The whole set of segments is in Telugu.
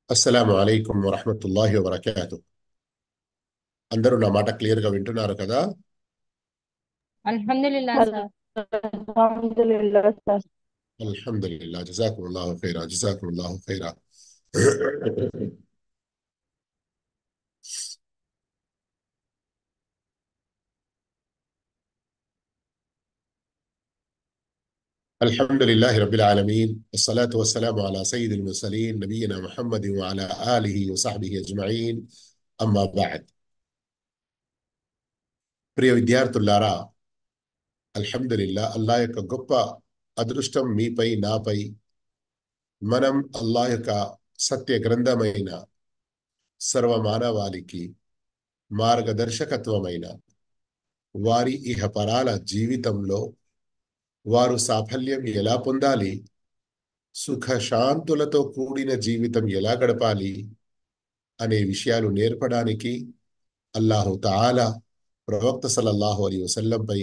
అస్సలాము అలైకుం వరహ్మతుల్లాహి వబరకాతు. అందరూ నా మాట క్లియర్ గా వింటున్నారు కదా? अल्हम्दुलिल्लाह सर। अल्हम्दुलिल्लाह सर। అల్హమ్దులిల్లాహ్, జజాకుముల్లాహు ఖైరా, జజాకుముల్లాహు ఖైరా. అల్హమ్దులిల్లాహి రబ్బిల్ ఆలమీన్, వస్సలాతు వస్సలాము అలా సయ్యిదిల్ ముర్సలీన్ నబియ్యినా ముహమ్మద్ వ అలా ఆలిహి వ సహ్బిహి అజ్మഈన్. అమ్మా బఅద్. ప్రియ విద్యార్థులారా, అల్హమ్దులిల్లాహ్, అల్లాహ్ యొక్క గొప్ప అదృష్టం మీపై నాపై. మనం అల్లాహ్ యొక్క సత్య గ్రంథమైన సర్వమానవాళికి మార్గదర్శకత్వమైన వారి ఇహపరాల జీవితంలో వారు సాఫల్యం ఎలా పొందాలి, సుఖశాంతులతో కూడిన జీవితం ఎలా గడపాలి అనే విషయాలు నేర్పడానికి అల్లాహు తాలా ప్రవక్త సల్లల్లాహు అలైహి వసల్లంపై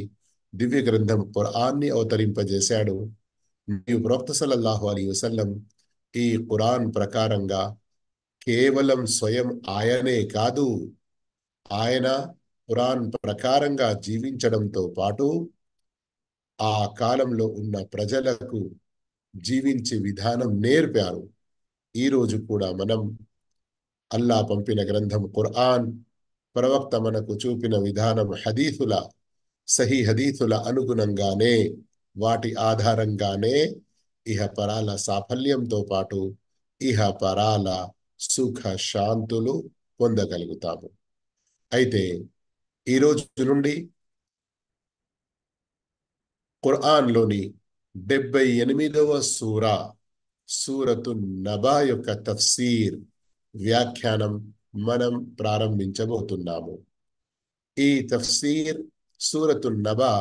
దివ్య గ్రంథం ఖురాన్ని అవతరింపజేశాడు. మరియు ప్రవక్త సల్లల్లాహు అలైహి వసల్లం ఈ ఖురాన్ ప్రకారంగా కేవలం స్వయం ఆయనే కాదు, ఆయన ఖురాన్ ప్రకారంగా జీవించడంతో పాటు ఆ కాలంలో ఉన్న ప్రజలకు జీవించే విధానం నేర్పారు. ఈ రోజు కూడా మనం అల్లా పంపిన గ్రంథం ఖురాన్, ప్రవక్త మనకు చూపిన విధానం సహీ హదీసుల అనుగుణంగానే, వాటి ఆధారంగానే ఇహ పరాల సాఫల్యంతో పాటు ఇహ పరాల సుఖ శాంతులు పొందగలుగుతాము. అయితే ఈ రోజు నుండి ఖురాన్లోని 78వ సూరతు నబా యొక్క తఫ్సీర్, వ్యాఖ్యానం మనం ప్రారంభించబోతున్నాము. ఈ తఫ్సీర్ సూరతు నబా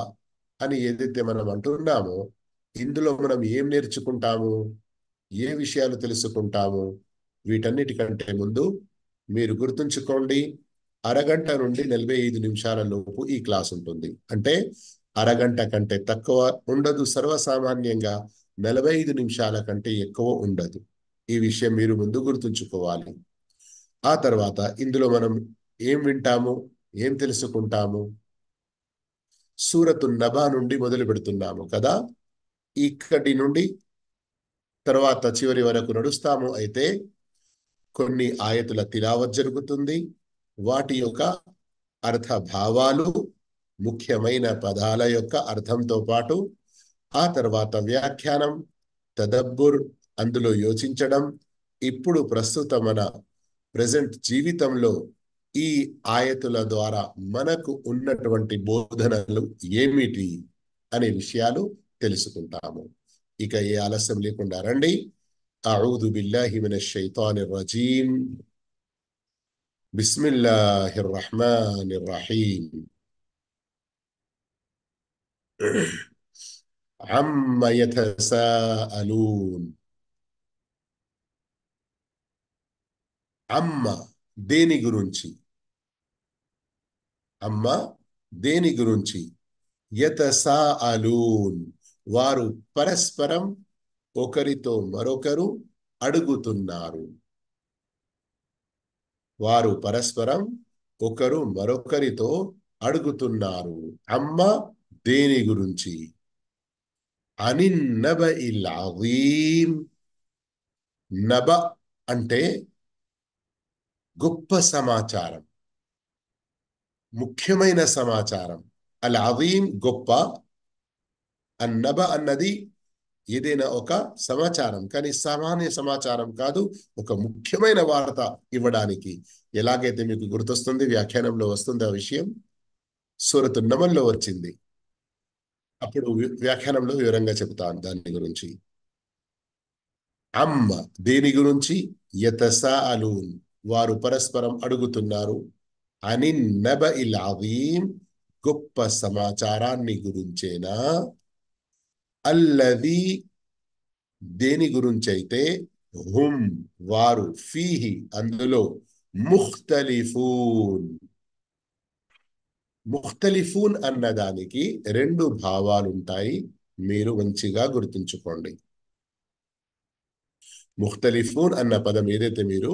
అని ఏదైతే మనం అంటున్నామో, ఇందులో మనం ఏం నేర్చుకుంటాము, ఏ విషయాలు తెలుసుకుంటాము, వీటన్నిటికంటే ముందు మీరు గుర్తుంచుకోండి, అరగంట నుండి 45 నిమిషాల లోపు ఈ క్లాస్ ఉంటుంది. అంటే అరగంట కంటే తక్కువ ఉండదు, సర్వసామాన్యంగా 45 నిమిషాల కంటే ఎక్కువ ఉండదు. ఈ విషయం మీరు ముందు గుర్తుంచుకోవాలి. ఆ తర్వాత ఇందులో మనం ఏం వింటాము, ఏం తెలుసుకుంటాము? సూరతు నబా నుండి మొదలు పెడుతున్నాము కదా, ఇక్కడి నుండి తర్వాత చివరి వరకు నడుస్తాము. అయితే కొన్ని ఆయతుల తిలావత్ జరుగుతుంది, వాటి యొక్క అర్థ భావాలు, ముఖ్యమైన పదాల యొక్క అర్థంతో పాటు ఆ తర్వాత వ్యాఖ్యానం, తదబ్బుర్, అందులో యోచించడం, ఇప్పుడు ప్రస్తుత మన ప్రజెంట్ జీవితంలో ఈ ఆయతుల ద్వారా మనకు ఉన్నటువంటి బోధనలు ఏమిటి అనే విషయాలు తెలుసుకుంటాము. ఇక ఏ ఆలస్యం లేకుండా రండి. అఊదు బిల్లాహి మినష్ షైతానిర్ రజీం. బిస్మిల్లాహిర్ రహ్మానిర్ రహీం. అమ్మ యతసాఅలూన్. అమ్మ దేని గురించి, అమ్మ దేని గురించి, యతసాఅలూన్ వారు పరస్పరం ఒకరితో మరొకరు అడుగుతున్నారు. వారు పరస్పరం ఒకరు మరొకరితో అడుగుతున్నారు. అమ్మ దేని గురించి? అనిన్ నబఇల్ అజీం. నబ అంటే గొప్ప సమాచారం, ముఖ్యమైన సమాచారం. అల్ అజీం గొప్ప, అన్నబ అన్నది ఏదైనా ఒక సమాచారం, కానీ సామాన్య సమాచారం కాదు, ఒక ముఖ్యమైన వార్త ఇవ్వడానికి. ఎలాగైతే మీకు గుర్తొస్తుంది, వ్యాఖ్యానంలో వస్తుంది ఆ విషయం, సూరతు నమల్లో వచ్చింది. అప్పుడు వ్యాఖ్యానంలో వివరంగా చెబుతాను దాని గురించి. అమ్మ దేని గురించి? యతసాఅలూన్ వారు పరస్పరం అడుగుతున్నారు. అనిన్ నబఇల్ అజీం గొప్ప సమాచారాన్ని గురించేనా? అల్లదీ దేని గురించైతే, హుం వారు, ఫీహి అందులో, ముఖ్తలిఫూన్. ముఖ్తలిఫూన్ అన్నదానికి రెండు భావాలుంటాయి. మీరు మంచిగా గుర్తుంచుకోండి. ముఖ్తలిఫూన్ అన్న పదం ఏదైతే మీరు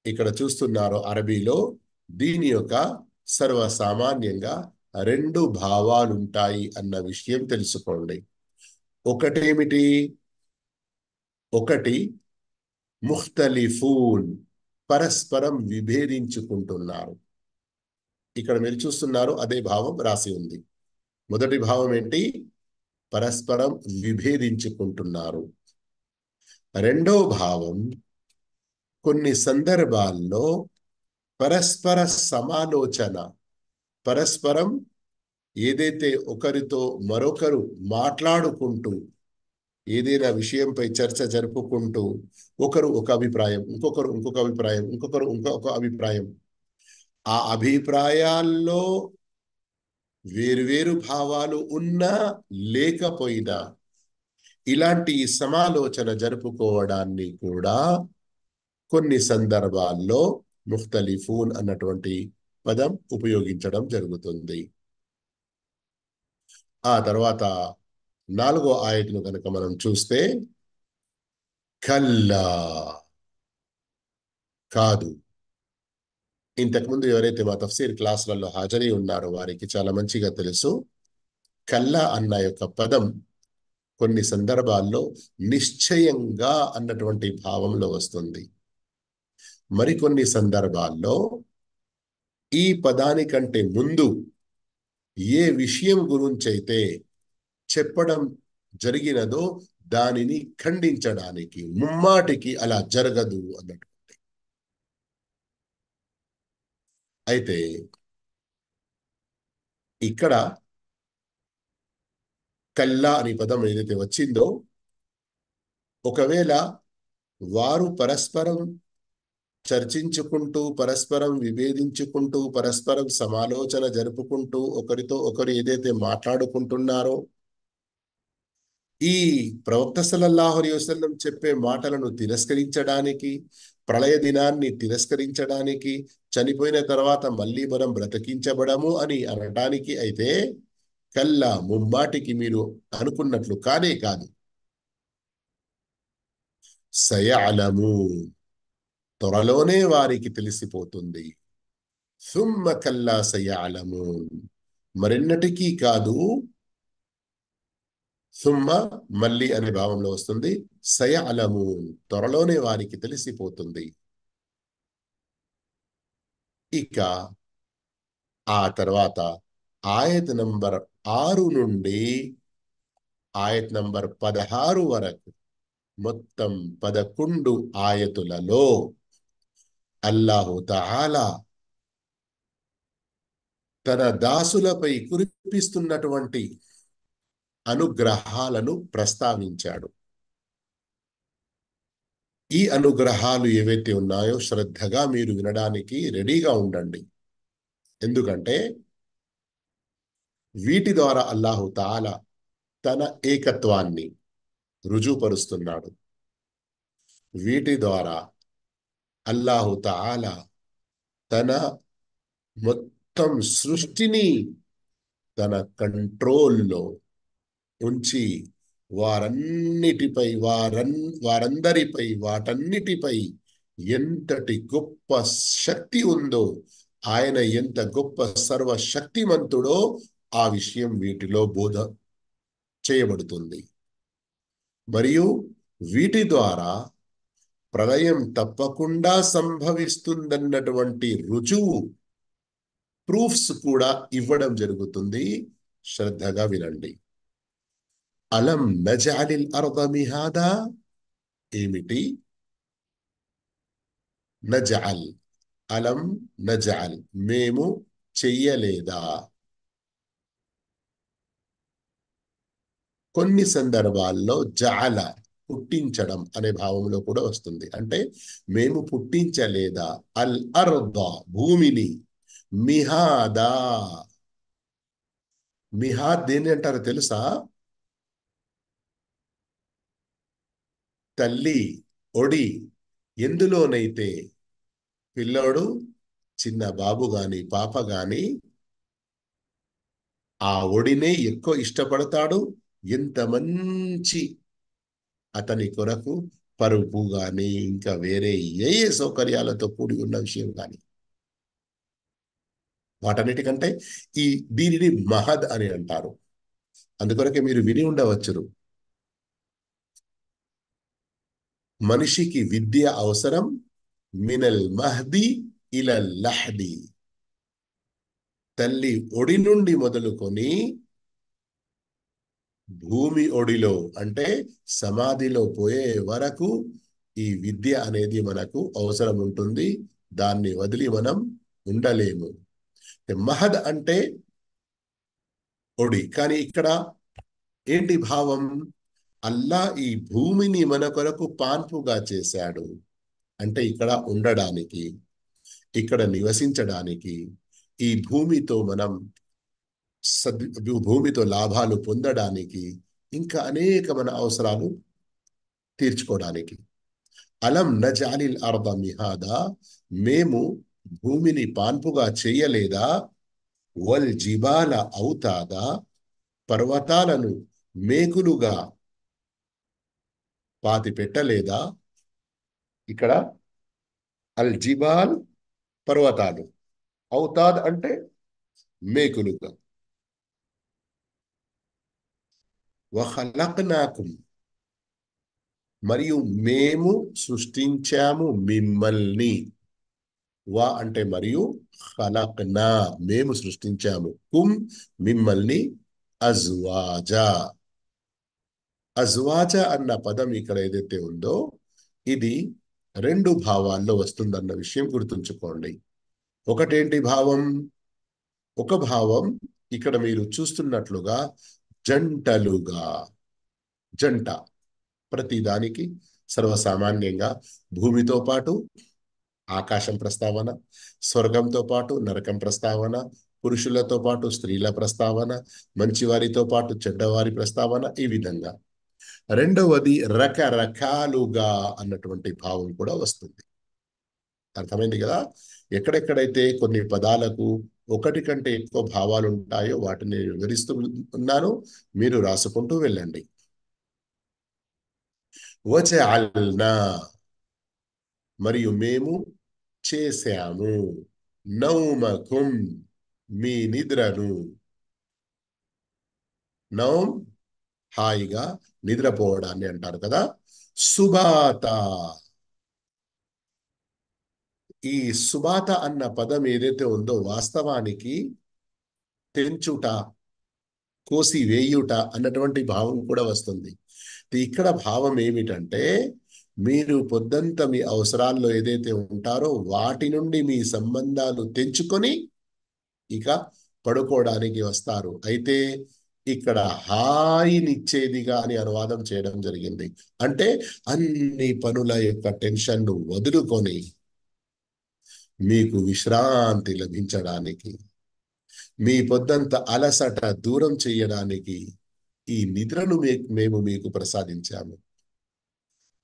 ఇక్కడ చూస్తున్నారో అరబీలో, దీని యొక్క సర్వసామాన్యంగా రెండు భావాలుంటాయి అన్న విషయం తెలుసుకోండి. ఒకటేమిటి? ఒకటి ముఖ్తలిఫూన్, పరస్పరం విభేదించుకుంటున్నారు. ఇక్కడ మీరు చూస్తున్నారు అదే భావం రాసి ఉంది. మొదటి భావం ఏంటి? పరస్పరం విభేదించుకుంటున్నారు. రెండో భావం కొన్ని సందర్భాల్లో పరస్పర సమాలోచన, పరస్పరం ఏదైతే ఒకరితో మరొకరు మాట్లాడుకుంటూ ఏదైనా విషయంపై చర్చ జరుపుకుంటూ ఒకరు ఒక అభిప్రాయం, ఇంకొకరు ఇంకొక అభిప్రాయం, ఇంకొకరు ఇంకొక అభిప్రాయం, ఆ అభిప్రాయాల్లో వేరువేరు భావాలు ఉన్నా లేకపోయినా ఇలాంటి సమాలోచన జరుపుకోవడాన్ని కూడా కొన్ని సందర్భాల్లో ముఖ్తలిఫూన్ అన్నటువంటి పదం ఉపయోగించడం జరుగుతుంది. ఆ తర్వాత 4వ ఆయతను కనుక మనం చూస్తే, కల్లా, కాదు. ఇంతకుముందు ఎవరైతే మా తఫ్సీర్ క్లాసులలో హాజరీ ఉన్నారో వారికి చాలా మంచిగా తెలుసు, కల్లా అన్న యొక్క పదం కొన్ని సందర్భాల్లో నిశ్చయంగా అన్నటువంటి భావంలో వస్తుంది. మరికొన్ని సందర్భాల్లో ఈ పదానికంటే ముందు ఏ విషయం గురించైతే చెప్పడం జరిగినదో దానిని ఖండించడానికి, ముమ్మాటికి అలా జరగదు అన్నట్టు. అయితే ఇక్కడ కల్లా అనే పదం ఏదైతే వచ్చిందో, ఒకవేళ వారు పరస్పరం చర్చించుకుంటూ, పరస్పరం విభేదించుకుంటూ, పరస్పరం సమాలోచన జరుపుకుంటూ, ఒకరితో ఒకరు ఏదైతే మాట్లాడుకుంటున్నారో, ఈ ప్రవక్త సల్లల్లాహు అలైహి వసల్లం చెప్పే మాటలను తిరస్కరించడానికి, ప్రళయ దినాన్ని తిరస్కరించడానికి, చనిపోయిన తర్వాత మళ్ళీ మనం బ్రతికించబడము అని అనటానికి అయితే కల్లా, ముమ్మాటికి మీరు అనుకున్నట్లు కానే కాదు. సయఅలమూన్, త్వరలోనే వారికి తెలిసిపోతుంది. సుమ్మ కల్లా సయఅలమూన్, మరెన్నటికీ కాదు. సుమ్మ మళ్ళీ అనే భావంలో వస్తుంది. సయఅలమూన్, త్వరలోనే వారికి తెలిసిపోతుంది. ఇక ఆ తర్వాత ఆయత్ నంబర్ 6 నుండి ఆయత్ నంబర్ 16 వరకు మొత్తం 11 ఆయతులలో అల్లాహు తఆలా తన దాసులపై కురిపిస్తున్నటువంటి అనుగ్రహాలను ప్రస్తావించాడు. ఈ అనుగ్రహాలు ఏవైతే ఉన్నాయో శ్రద్ధగా మీరు వినడానికి రెడీగా ఉండండి. ఎందుకంటే వీటి ద్వారా అల్లాహు తఆలా తన ఏకత్వాన్ని రుజువుపరుస్తున్నాడు. వీటి ద్వారా అల్లాహు తఆలా తన మొత్తం సృష్టిని తన కంట్రోల్లో ఉంచి వారందరిపై వాటన్నిటిపై ఎంతటి గొప్ప శక్తి ఉందో, ఆయన ఎంత గొప్ప సర్వశక్తిమంతుడో ఆ విషయం వీటిలో బోధ చేయబడుతుంది. మరియు వీటి ద్వారా ప్రళయం తప్పకుండా సంభవిస్తుందన్నటువంటి రుజువు, ప్రూఫ్స్ కూడా ఇవ్వడం జరుగుతుంది. శ్రద్ధగా వినండి. అలం నజఅలిల్ అర్ద మిహాదా, ఏమిటి నజఅల్? అలం నజఅల్, మేము చెయ్యలేదా? కొన్ని సందర్భాల్లో జఅల, పుట్టించడం అనే భావంలో కూడా వస్తుంది. అంటే మేము పుట్టించలేదా? అల్ అర్ద, భూమిని, మిహాదా, మిహాద్ దేని అంటారు తెలుసా? తల్లి ఒడి, ఎందులోనైతే పిల్లోడు, చిన్న బాబు గాని పాప గాని ఆ ఒడినే ఎక్కువ ఇష్టపడతాడు, ఎంత మంచి అతని కొరకు పరుపు గాని ఇంకా వేరే ఏ ఏ సౌకర్యాలతో కూడి ఉన్న విషయం కానీ వాటన్నిటికంటే ఈ దీనిని మహద్ అని అంటారు. అందుకొరకే మీరు విని ఉండవచ్చును, మనిషికి విద్య అవసరం మినల్ మహ్ది ఇలల్ లహ్ది. తల్లి ఒడి నుండి మొదలుకొని భూమి ఒడిలో అంటే సమాధిలో పోయే వరకు ఈ విద్య అనేది మనకు అవసరం ఉంటుంది. దాన్ని వదిలి మనం ఉండలేము. మహద్ అంటే ఒడి. కానీ ఇక్కడ ఏంటి భావం? అల్లా ఈ భూమిని మన కొరకు పాన్పుగా చేశాడు. అంటే ఇక్కడ ఉండడానికి, ఇక్కడ నివసించడానికి, ఈ భూమితో మనం భూమితో లాభాలు పొందడానికి, ఇంకా అనేక మన అవసరాలు తీర్చుకోవడానికి. అలం నజాలిల్ అర్ద మిహాదా, మేము భూమిని పాన్పుగా చేయలేదా? వల్ జిబాల ఔతాదా, పర్వతాలను మేకులుగా పాతి పెట్టలేదా? ఇక్కడ అల్ జిబాల్ పర్వతాలు, ఔతాద్ అంటే మేకులుగా. వఖలక్నాకుం, మరియు మేము సృష్టించాము మిమ్మల్ని. వా అంటే మరియు, ఖలక్నా మేము సృష్టించాము, కుం మిమ్మల్ని, అజ్వాజా. అజ్వాజ అన్న పదం ఇక్కడ ఏదైతే ఉందో ఇది రెండు భావాల్లో వస్తుందన్న విషయం గుర్తుంచుకోండి. ఒకటేంటి భావం? ఒక భావం ఇక్కడ మీరు చూస్తున్నట్లుగా జంటలుగా, జంట ప్రతిదానికి సర్వసామాన్యంగా భూమితో పాటు ఆకాశం ప్రస్తావన, స్వర్గంతో పాటు నరకం ప్రస్తావన, పురుషులతో పాటు స్త్రీల ప్రస్తావన, మంచివారితో పాటు చెడ్డవారి ప్రస్తావన, ఈ విధంగా. రెండవది రకరకాలుగా అన్నటువంటి భావం కూడా వస్తుంది. అర్థమైంది కదా? ఎక్కడెక్కడైతే కొన్ని పదాలకు ఒకటి కంటే ఎక్కువ భావాలు ఉంటాయో వాటిని వివరిస్తూ ఉన్నాను, మీరు రాసుకుంటూ వెళ్ళండి. వజఅల్నా, మరియు మేము చేశాము, నౌమకుం మీ నిద్రను, నౌమ్ హాయిగా నిద్రపోవడాన్ని అంటారు కదా, సుబాత. ఈ సుబాత అన్న పదం ఏదైతే ఉందో వాస్తవానికి తెంచుట, కోసి వేయుట అన్నటువంటి భావం కూడా వస్తుంది. ఇక్కడ భావం ఏమిటంటే మీరు పొద్దంతా మీ అవసరాల్లో ఏదైతే ఉంటారో వాటి నుండి మీ సంబంధాలు తెంచుకొని ఇక పడుకోవడానికి వస్తారు. అయితే ఇక్కడ హాయినిచ్చేదిగా అని అనువాదం చేయడం జరిగింది. అంటే అన్ని పనుల యొక్క టెన్షన్ను వదులుకొని మీకు విశ్రాంతి లభించడానికి, మీ పొద్దంత అలసట దూరం చేయడానికి ఈ నిద్రను మేము మీకు ప్రసాదించాము.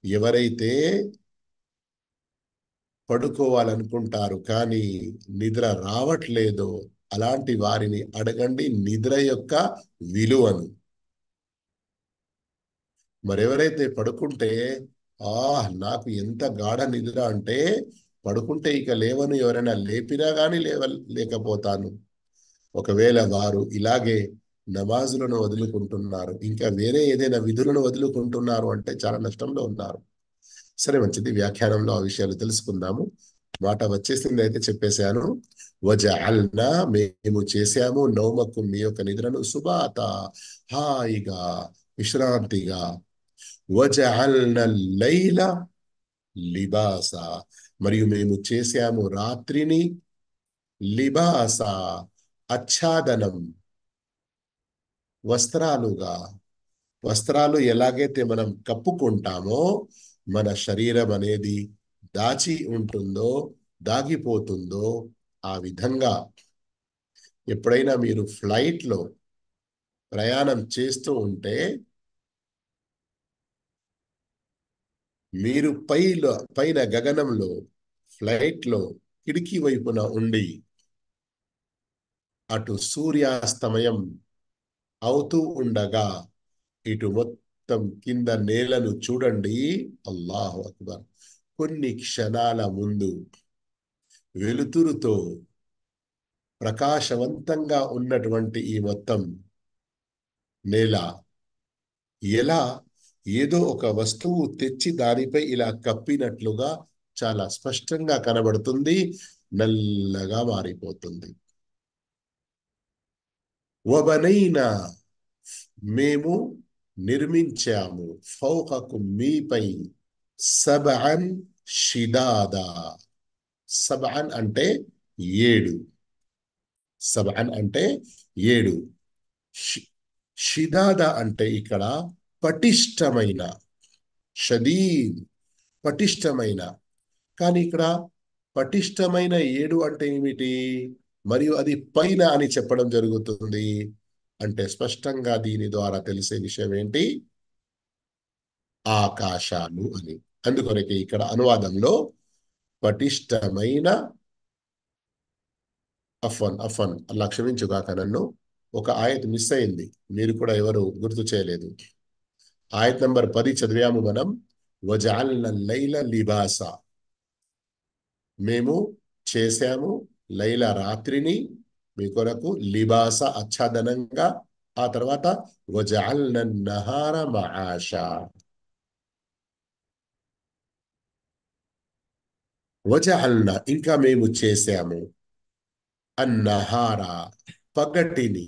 ఎవరైతే పడుకోవాలనుకుంటారు కానీ నిద్ర రావట్లేదో అలాంటి వారిని అడగండి నిద్ర యొక్క విలువను. మరెవరైతే పడుకుంటే నాకు ఎంత గాఢ నిద్ర అంటే పడుకుంటే ఇక లేవను, ఎవరైనా లేపినా కానీ లేకపోతాను. ఒకవేళ వారు ఇలాగే నమాజులను వదులుకుంటున్నారు, ఇంకా వేరే ఏదైనా విధులను వదులుకుంటున్నారు అంటే చాలా నష్టంలో ఉన్నారు. సరే, మంచిది. వ్యాఖ్యానంలో ఆ విషయాలు తెలుసుకుందాము. మాట వచ్చేసింది అయితే చెప్పేశాను. వజఅల్నా మేము చేశాము, నౌమకు మీ యొక్క నిద్రను, సుబాత హాయిగా విశ్రాంతిగా, వజఅల్నా లైల లిబాస మరియు మేము చేశాము రాత్రిని, లిబాస ఆచ్ఛాదనం, వస్త్రాలుగా. వస్త్రాలు ఎలాగైతే మనం కప్పుకుంటామో మన శరీరం అనేది దాచి ఉంటుందో దాగిపోతుందో ఆ విధంగా ఎప్పుడైనా మీరు ఫ్లైట్లో ప్రయాణం చేస్తూ ఉంటే మీరు పైన గగనంలో ఫ్లైట్లో కిటికీ వైపున ఉండి అటు సూర్యాస్తమయం అవుతూ ఉండగా ఇటు మొత్తం కింద నేలను చూడండి. అల్లాహు అక్బర్. కొన్ని క్షణాల ముందు వెలుతురుతో ప్రకాశవంతంగా ఉన్నటువంటి ఈ మొత్తం నేల ఎలా ఏదో ఒక వస్తువు తెచ్చి దానిపై ఇలా కప్పినట్లుగా చాలా స్పష్టంగా కనబడుతుంది, నల్లగా మారిపోతుంది. వబనైనా, మేము నిర్మించాము, ఫౌకకు మీపై, సబ్అన్ షిదాదా. సబ్అన్ అంటే 7, సబ్అన్ అంటే 7, షిదాద అంటే ఇక్కడ పటిష్టమైన, షదీద్ పటిష్టమైన. కానీ ఇక్కడ పటిష్టమైన 7 అంటే ఏమిటి, మరియు అది పైన అని చెప్పడం జరుగుతుంది అంటే స్పష్టంగా దీని ద్వారా తెలిసే విషయం ఏంటి, ఆకాశాలు అని. అందుకొరకే ఇక్కడ అనువాదంలో పటిష్టమైన, అఫన్ అల్లా క్షమించుగాక నన్ను, ఒక ఆయత్ మిస్ అయింది, మీరు కూడా ఎవరు గుర్తు చేయలేదు. ఆయత్ నంబర్ 10 చదివాము మనం. వజఅల్న లైల లిబాసా, మేము చేశాము లైల రాత్రిని మీ కొరకు, లిబాస ఆచ్ఛాదనంగా. ఆ తర్వాత వజఅల్న నహార మఆషా, వజఅల్న ఇంకా మేము చేశాము, అన్నహార పగటిని,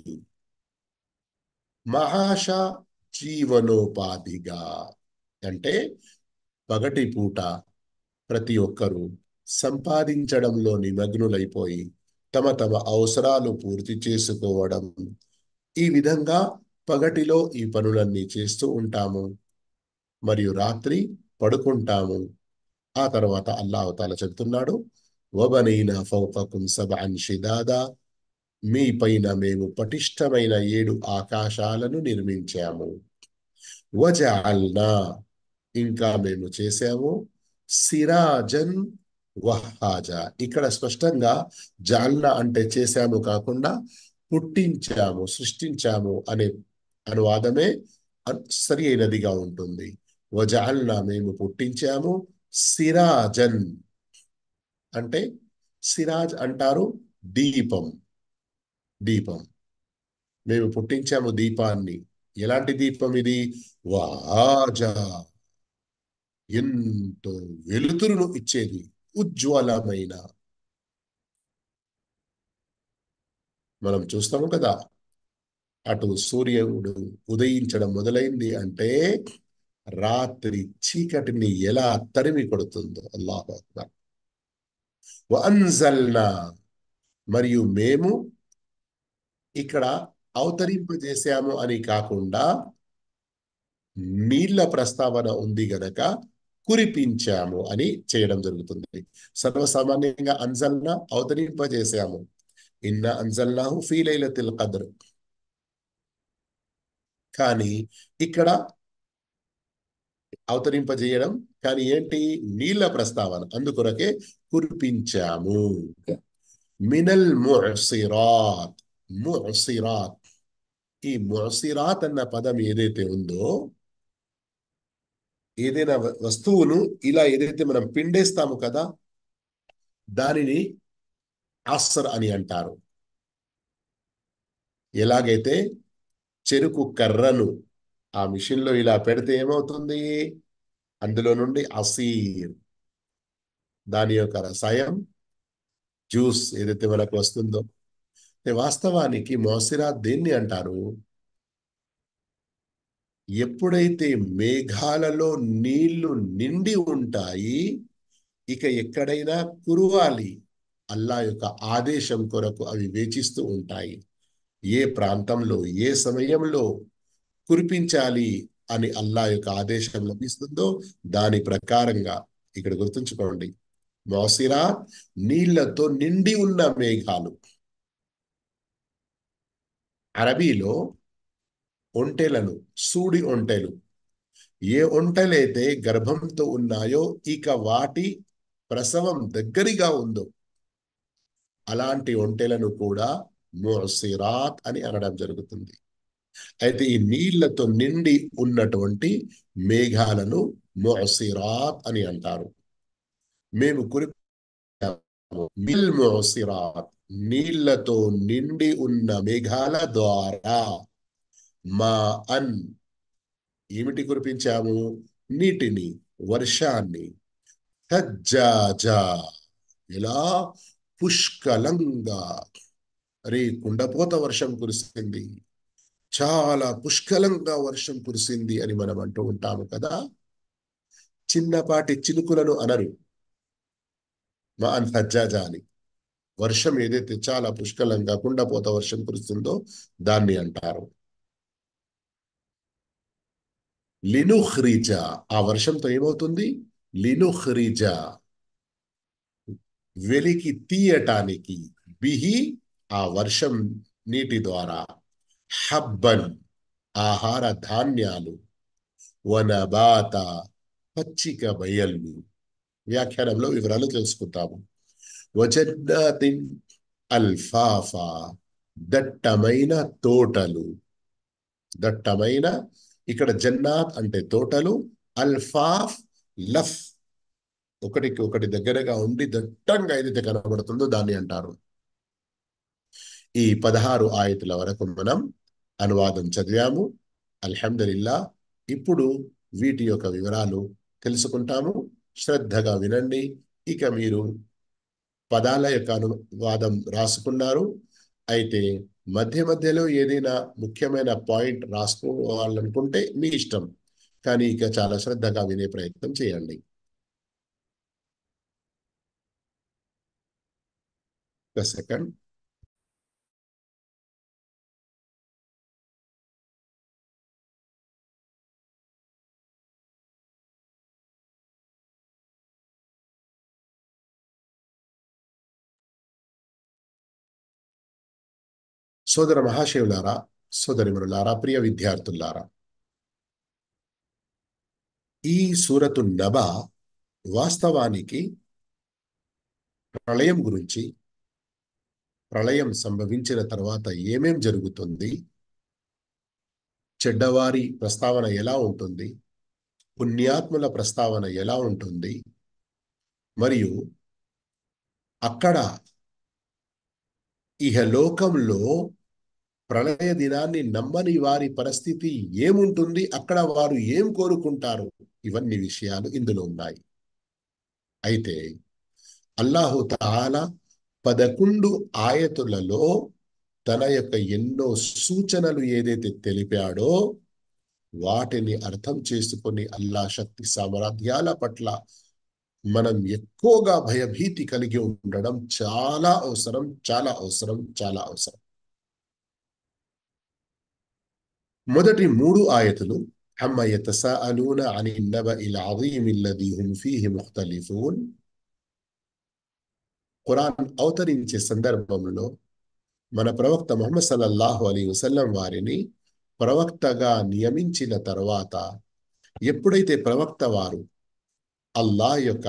మహాష జీవనోపాధిగా. అంటే పగటి పూట ప్రతి ఒక్కరూ సంపాదించడంలో నిమగ్నులైపోయి తమ తమ అవసరాలు పూర్తి చేసుకోవడం, ఈ విధంగా పగటిలో ఈ పనులన్నీ చేస్తూ ఉంటాము, మరియు రాత్రి పడుకుంటాము. ఆ తర్వాత అల్లాహు తాలా చెప్తున్నాడు, వబనైనా ఫౌకకుం సబ్అన్ షిదాదా, మీ పైన మేము పటిష్టమైన 7 ఆకాశాలను నిర్మించాము. వజఅల్నా, ఇంకా మేము చేశాము, సిరాజన్ వహాజా. ఇక్కడ స్పష్టంగా జాల్నా అంటే చేశాము కాకుండా పుట్టించాము, సృష్టించాము అనే అనువాదమే సరి అయినదిగా ఉంటుంది. వజఅల్నా మేము పుట్టించాము, సిరాజన్ అంటే, సిరాజ్ అంటారు దీపం, దీపం. మేము పుట్టించాము దీపాన్ని. ఎలాంటి దీపం ఇది, వహాజా ఎంతో వెలుతురును ఇచ్చేది, ఉజ్వలమైన. మనం చూస్తాము కదా, అటు సూర్యుడు ఉదయించడం మొదలైంది అంటే రాత్రి చీకటిని ఎలా తరిమి కొడుతుందో. అల్లాహు అక్బర్. వఅన్జల్నా, మరియు మేము ఇక్కడ అవతరింపజేశాము అని కాకుండా నీళ్ల ప్రస్తావన ఉంది గనక కురిపించాము అని చేయడం జరుగుతుంది. సర్వసామాన్యంగా అన్జల్నా అవతరింపజేశాము, ఇన్నా అన్జల్నాహు ఫీ లైలతిల్ ఖద్ర్. కానీ ఇక్కడ అవతరింపజేయడం, కానీ ఏంటి, నీళ్ల ప్రస్తావన, అందుకొరకే కురిపించాము. మినల్ ముసిరాత్, ముసిరాత్. ఈ ముసిరాత్ అన్న పదం ఏదైతే ఉందో, ఏదైనా వస్తువును ఇలా ఏదైతే మనం పిండేస్తాము కదా, దానిని అస్ర్ అని అంటారు. ఎలాగైతే చెరుకు కర్రను ఆ మిషన్లో ఇలా పెడితే ఏమవుతుంది, అందులో నుండి అసీర్, దాని యొక్క రసాయం, జ్యూస్ ఏదైతే మనకు వస్తుందో. వాస్తవానికి మోసిరాత్ దేన్ని అంటారు, ఎప్పుడైతే మేఘాలలో నీళ్లు నిండి ఉంటాయి, ఇక ఎక్కడైనా కురవాలి, అల్లా యొక్క ఆదేశం కొరకు అవి వేచిస్తూ ఉంటాయి. ఏ ప్రాంతంలో ఏ సమయంలో కురిపించాలి అని అల్లా యొక్క ఆదేశం లభిస్తుందో దాని ప్రకారంగా. ఇక్కడ గుర్తుంచుకోండి, మోసిరాత్ నీళ్లతో నిండి ఉన్న మేఘాలు. అరబీలో ఒంటెలను, సూడి ఒంటెలు, ఏ ఒంటెలైతే గర్భంతో ఉన్నాయో ఇక వాటి ప్రసవం దగ్గరగా ఉందో అలాంటి ఒంటెలను కూడా ముసిరాత్ అని అనడం జరుగుతుంది. అయితే ఈ నీళ్లతో నిండి ఉన్నటువంటి మేఘాలను ముఅసిరాత్ అని అంటారు. మేము కురిపాము మిల్ ముఅసిరాత్, నీళ్లతో నిండి ఉన్న మేఘాల ద్వారా మా అన్, ఏమిటి కురిపించాము? నీటిని, వర్షాన్ని. సజ్జాజా, ఇలా పుష్కలంగా. అరే, కుండపోత వర్షం కురిసింది, చాలా పుష్కలంగా వర్షం కురిసింది అని మనం అంటూ ఉంటాము కదా. చిన్నపాటి చినుకులను అనరు మా అన్ సజ్జాజా అని. వర్షం ఏదైతే చాలా పుష్కలంగా కుండపోత వర్షం కురుస్తుందో దాన్ని అంటారు. లినుఖ్రిజ, ఆ వర్షంతో ఏమవుతుంది? లినుఖ్రిజ, వెలికి తీయటానికి, బిహి, ఆ వర్షం నీటి ద్వారా, హబ్బన్, ఆహార ధాన్యాలు, వనబాత, పచ్చిక బయళ్ళు. వ్యాఖ్యానంలో వివరాలు తెలుసుకుంటాము. వజన్నాతిన్ అల్ఫాఫా, దట్టమైన తోటలు. దట్టమైన, ఇక్కడ జన్నాత్ అంటే తోటలు, అల్ఫాఫ్, లఫ్, ఒకటికి ఒకటి దగ్గరగా ఉండి దట్టంగా ఏదైతే కనబడుతుందో దాన్ని అంటారు. ఈ 16 ఆయతుల వరకు మనం అనువాదం చదివాము. అల్హమ్దులిల్లా. ఇప్పుడు వీటి యొక్క వివరాలు తెలుసుకుంటాము. శ్రద్ధగా వినండి. ఇక మీరు పదాల యొక్క అనువాదం రాసుకున్నారు. అయితే మధ్య మధ్యలో ఏదైనా ముఖ్యమైన పాయింట్ రాసుకోవాలనుకుంటే మీ ఇష్టం, కానీ ఇక చాలా శ్రద్ధగా వినే ప్రయత్నం చేయండి. ఒక సెకండ్. సోదర మహాశివులారా, సోదరిమణులారా, ప్రియ విద్యార్థులారా, ఈ సూరతు నబా వాస్తవానికి ప్రళయం గురించి, ప్రళయం సంభవించిన తర్వాత ఏమేం జరుగుతుంది, చెడ్డవారి ప్రస్తావన ఎలా ఉంటుంది, పుణ్యాత్ముల ప్రస్తావన ఎలా ఉంటుంది, మరియు అక్కడ ఇహలోకంలో ప్రళయ దినాన్ని నమ్మని వారి పరిస్థితి ఏముంటుంది, అక్కడ వారు ఏం కోరుకుంటారు, ఇవన్నీ విషయాలు ఇందులో ఉన్నాయి. అయితే అల్లాహు తాలా 11 ఆయతులలో తన యొక్క ఎన్నో సూచనలు ఏదైతే తెలిపాడో వాటిని అర్థం చేసుకొని అల్లా శక్తి సామర్థ్యాల పట్ల మనం ఎక్కువగా భయభీతి కలిగి ఉండడం చాలా అవసరం, చాలా అవసరం, చాలా అవసరం. మొదటి 3 ఆయతులు అమ్మ యతసాఅలూన అనిన్ నబఇల్ అజీమ్ అల్లదీ హుమ్ ఫీహి ముఖ్తలిఫూన్, ఖురాన్ అవతరించే సందర్భంలో మన ప్రవక్త ముహమ్మద్ సల్లల్లాహు అలైహి వసల్లం వారిని ప్రవక్తగా నియమించిన తర్వాత ఎప్పుడైతే ప్రవక్త వారు అల్లాహ్ యొక్క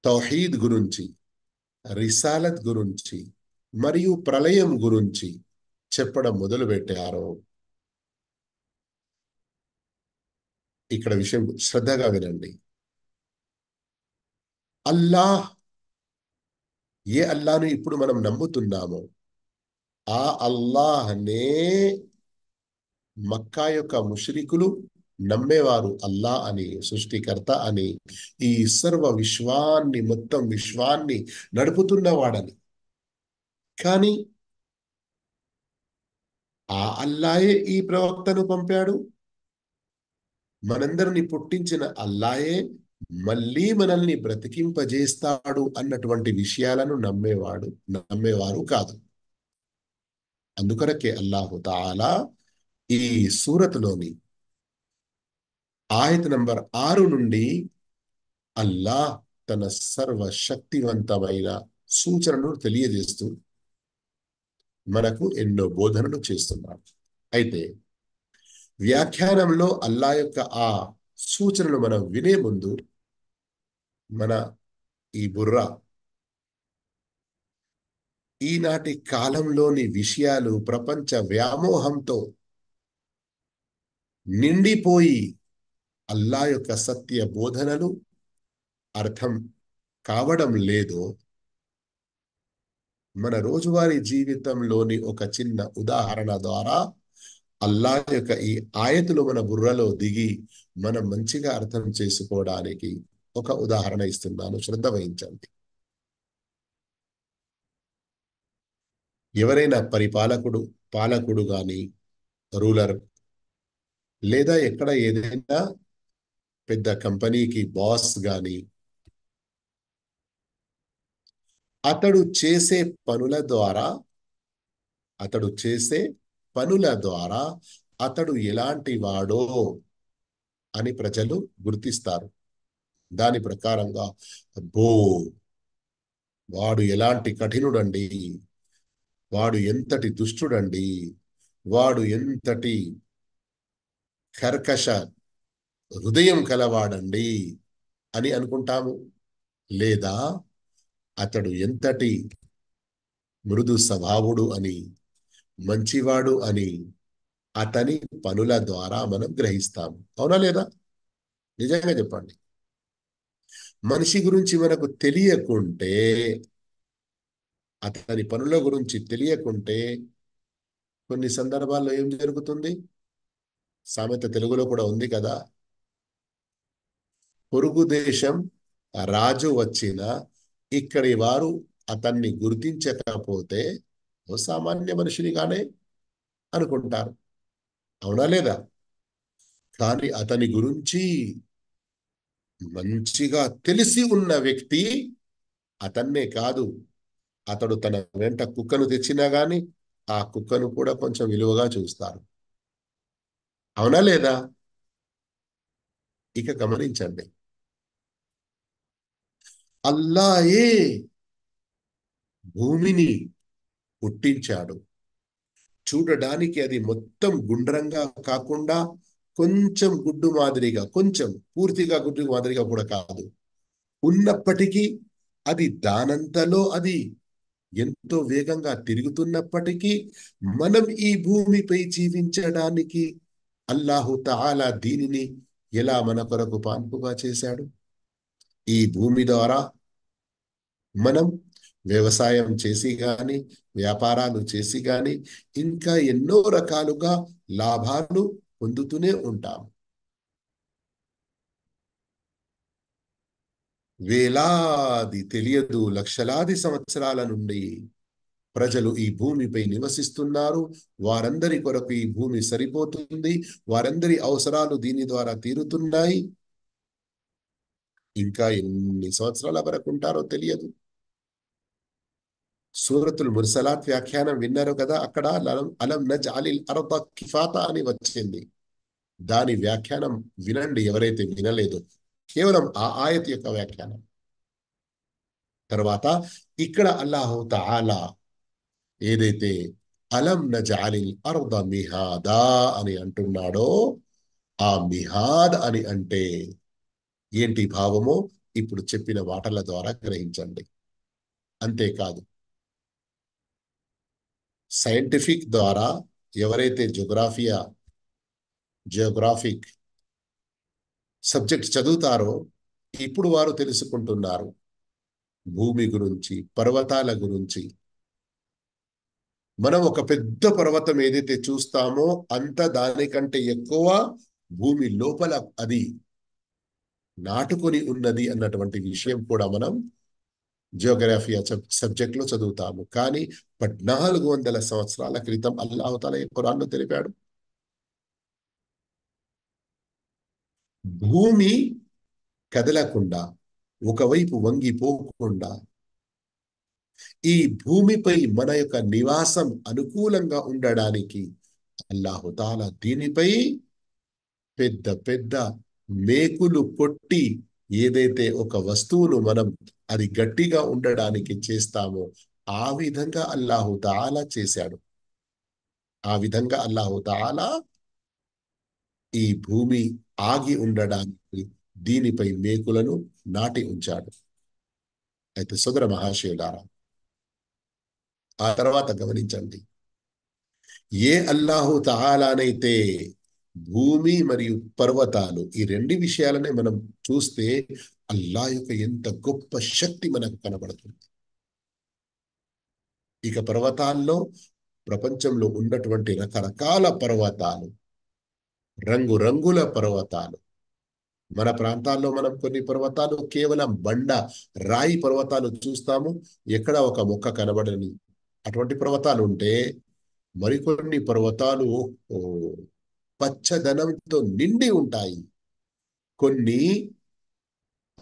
తౌహీద్ గురించి, రిసాలత్ గురించి మరియు ప్రళయం గురించి చెప్పడం మొదలుపెట్టారో, ఇక్కడ విషయం శ్రద్ధగా వినండి. అల్లాహ్, ఏ అల్లాహ్ను ఇప్పుడు మనం నమ్ముతున్నామో ఆ అల్లాహ్నే మక్కా యొక్క ముష్రికులు నమ్మేవారు. అల్లాహ్ అని, సృష్టికర్త అని, ఈ సర్వ విశ్వాన్ని, మొత్తం విశ్వాన్ని నడుపుతున్నవాడని. కానీ ఆ అల్లాయే ఈ ప్రవక్తను పంపాడు. మనందరిని పుట్టించిన అల్లాయే మళ్ళీ మనల్ని బ్రతికింపజేస్తాడు అన్నటువంటి విషయాలను నమ్మేవారు కాదు. అందుకొరకే అల్లాహు తాలా ఈ సూరతులోని ఆయత్ నంబర్ 6 నుండి అల్లాహ్ తన సర్వశక్తివంతమైన సూచనను తెలియజేస్తూ మనకు ఎన్నో బోధనలు చేస్తున్నాడు. అయితే వ్యాఖ్యానంలో అల్లా యొక్క ఆ సూచనలు మనం వినే ముందు మన ఈ బుర్ర ఈనాటి కాలంలోని విషయాలు ప్రపంచ వ్యామోహంతో నిండిపోయి అల్లా యొక్క సత్య బోధనలు అర్థం కావడం లేదో, మన రోజువారీ జీవితంలోని ఒక చిన్న ఉదాహరణ ద్వారా అల్లా యొక్క ఈ ఆయతులు మన బుర్రలో దిగి మనం మంచిగా అర్థం చేసుకోవడానికి ఒక ఉదాహరణ ఇస్తున్నాను, శ్రద్ధ వహించండి. ఎవరైనా పాలకుడు గాని, రూలర్, లేదా ఎక్కడ ఏదైనా పెద్ద కంపెనీకి బాస్ గాని, అతడు చేసే పనుల ద్వారా అతడు చేసే పనుల ద్వారా అతడు ఎలాంటి వాడో అని ప్రజలు గుర్తిస్తారు. దాని ప్రకారంగా అబ్బో, వాడు ఎలాంటి కఠినుడండి, వాడు ఎంతటి దుష్టుడండి, వాడు ఎంతటి కర్కశ హృదయం కలవాడండి అని అనుకుంటాము. లేదా అతడు ఎంతటి మృదు స్వభావుడు అని, మంచివాడు అని అతని పనుల ద్వారా మనం గ్రహిస్తాము. అవునా లేదా? నిజంగా చెప్పండి. మనిషి గురించి మనకు తెలియకుంటే, అతని పనుల గురించి తెలియకుంటే కొన్ని సందర్భాల్లో ఏం జరుగుతుంది? సామెత తెలుగులో కూడా ఉంది కదా, పొరుగు దేశం రాజు వచ్చిన ఇక్కడి వారు అతన్ని గుర్తించకపోతే ఓ సామాన్య మనుషునిగానే అనుకుంటారు. అవునా లేదా? కానీ అతని గురించి మంచిగా తెలిసి ఉన్న వ్యక్తి అతన్నే కాదు, అతడు తన వెంట కుక్కను తెచ్చినా గాని ఆ కుక్కను కూడా కొంచెం విలువగా చూస్తారు. అవునా లేదా? ఇక గమనించండి, అల్లాయే భూమిని పుట్టించాడు. చూడడానికి అది మొత్తం గుండ్రంగా కాకుండా కొంచెం గుడ్డు మాదిరిగా, కొంచెం పూర్తిగా గుడ్డు మాదిరిగా కూడా కాదు, ఉన్నప్పటికీ అది దానంతలో అది ఎంతో వేగంగా తిరుగుతున్నప్పటికీ మనం ఈ భూమిపై జీవించడానికి అల్లాహు తాలా దీనిని ఎలా మన కొరకు పాన్పుగా చేశాడు. ఈ భూమి ద్వారా మనం వ్యవసాయం చేసి గాని, వ్యాపారాలు చేసి గాని, ఇంకా ఎన్నో రకాలుగా లాభాలు పొందుతూనే ఉంటాం. వేలాది తెలియదు లక్షలాది సంవత్సరాల నుండి ప్రజలు ఈ భూమిపై నివసిస్తున్నారు. వారందరి కొరకు ఈ భూమి సరిపోతుంది. వారందరి అవసరాలు దీని ద్వారా తీరుతున్నాయి. ఇంకా ఎన్ని సంవత్సరాల వరకు ఉంటారో తెలియదు. సూరతుల్ ముర్సలాత్ వ్యాఖ్యానం విన్నారు కదా, అక్కడ అలం నజ్అలిల్ అర్ద కిఫాతా అని వచ్చింది. దాని వ్యాఖ్యానం వినండి ఎవరైతే వినలేదో, కేవలం ఆ ఆయత్ యొక్క వ్యాఖ్యానం. తర్వాత ఇక్కడ అల్లాహు తఆలా ఏదైతే అలం నజఅలిల్ అర్ద మిహాదా అని అంటున్నాడో, ఆ మిహాద్ అని అంటే ఏంటి భావమో ఇప్పుడు చెప్పిన మాటల ద్వారా గ్రహించండి. అంతేకాదు, సైంటిఫిక్ ద్వారా ఎవరైతే జియోగ్రాఫిక్ సబ్జెక్ట్ చదువుతారో ఇప్పుడు వారు తెలుసుకుంటున్నారు భూమి గురించి, పర్వతాల గురించి. మనం ఒక పెద్ద పర్వతం ఏదైతే చూస్తామో అంత దానికంటే ఎక్కువ భూమి లోపల అది నాటుకొని ఉన్నది అన్నటువంటి విషయం కూడా మనం జియోగ్రఫీ సబ్జెక్ట్ లో చదువుతాము. కానీ 1400 సంవత్సరాల క్రితం అల్లాహు తాలా ఖురాన్లో తెలిపాడు, భూమి కదలకుండా, ఒకవైపు వంగిపోకుండా, ఈ భూమిపై మన యొక్క నివాసం అనుకూలంగా ఉండడానికి అల్లాహు తాలా దీనిపై పెద్ద పెద్ద మేకులు కొట్టి ఏదైతే ఒక వస్తువును మనం అది గట్టిగా ఉండడానికి చేస్తామో ఆ విధంగా అల్లాహు తాలా చేశాడు. ఆ విధంగా అల్లాహు తాలా ఈ భూమి ఆగి ఉండడానికి దీనిపై మేకులను నాటి ఉంచాడు. అయితే సోదర మహాశయులారా, ఆ తర్వాత గమనించండి, ఏ అల్లాహు తాలానైతే భూమి మరియు పర్వతాలు ఈ రెండు విషయాలనే మనం చూస్తే అల్లా యొక్క ఎంత గొప్ప శక్తి మనకు కనబడుతుంది. ఇక పర్వతాల్లో ప్రపంచంలో ఉన్నటువంటి రకరకాల పర్వతాలు, రంగురంగుల పర్వతాలు. మన ప్రాంతాల్లో మనం కొన్ని పర్వతాలు కేవలం బండ రాయి పర్వతాలు చూస్తాము, ఎక్కడ ఒక మొక్క కనబడని అటువంటి పర్వతాలు ఉంటే, మరికొన్ని పర్వతాలు ఓ, పచ్చదనంతో నిండి ఉంటాయి. కొన్ని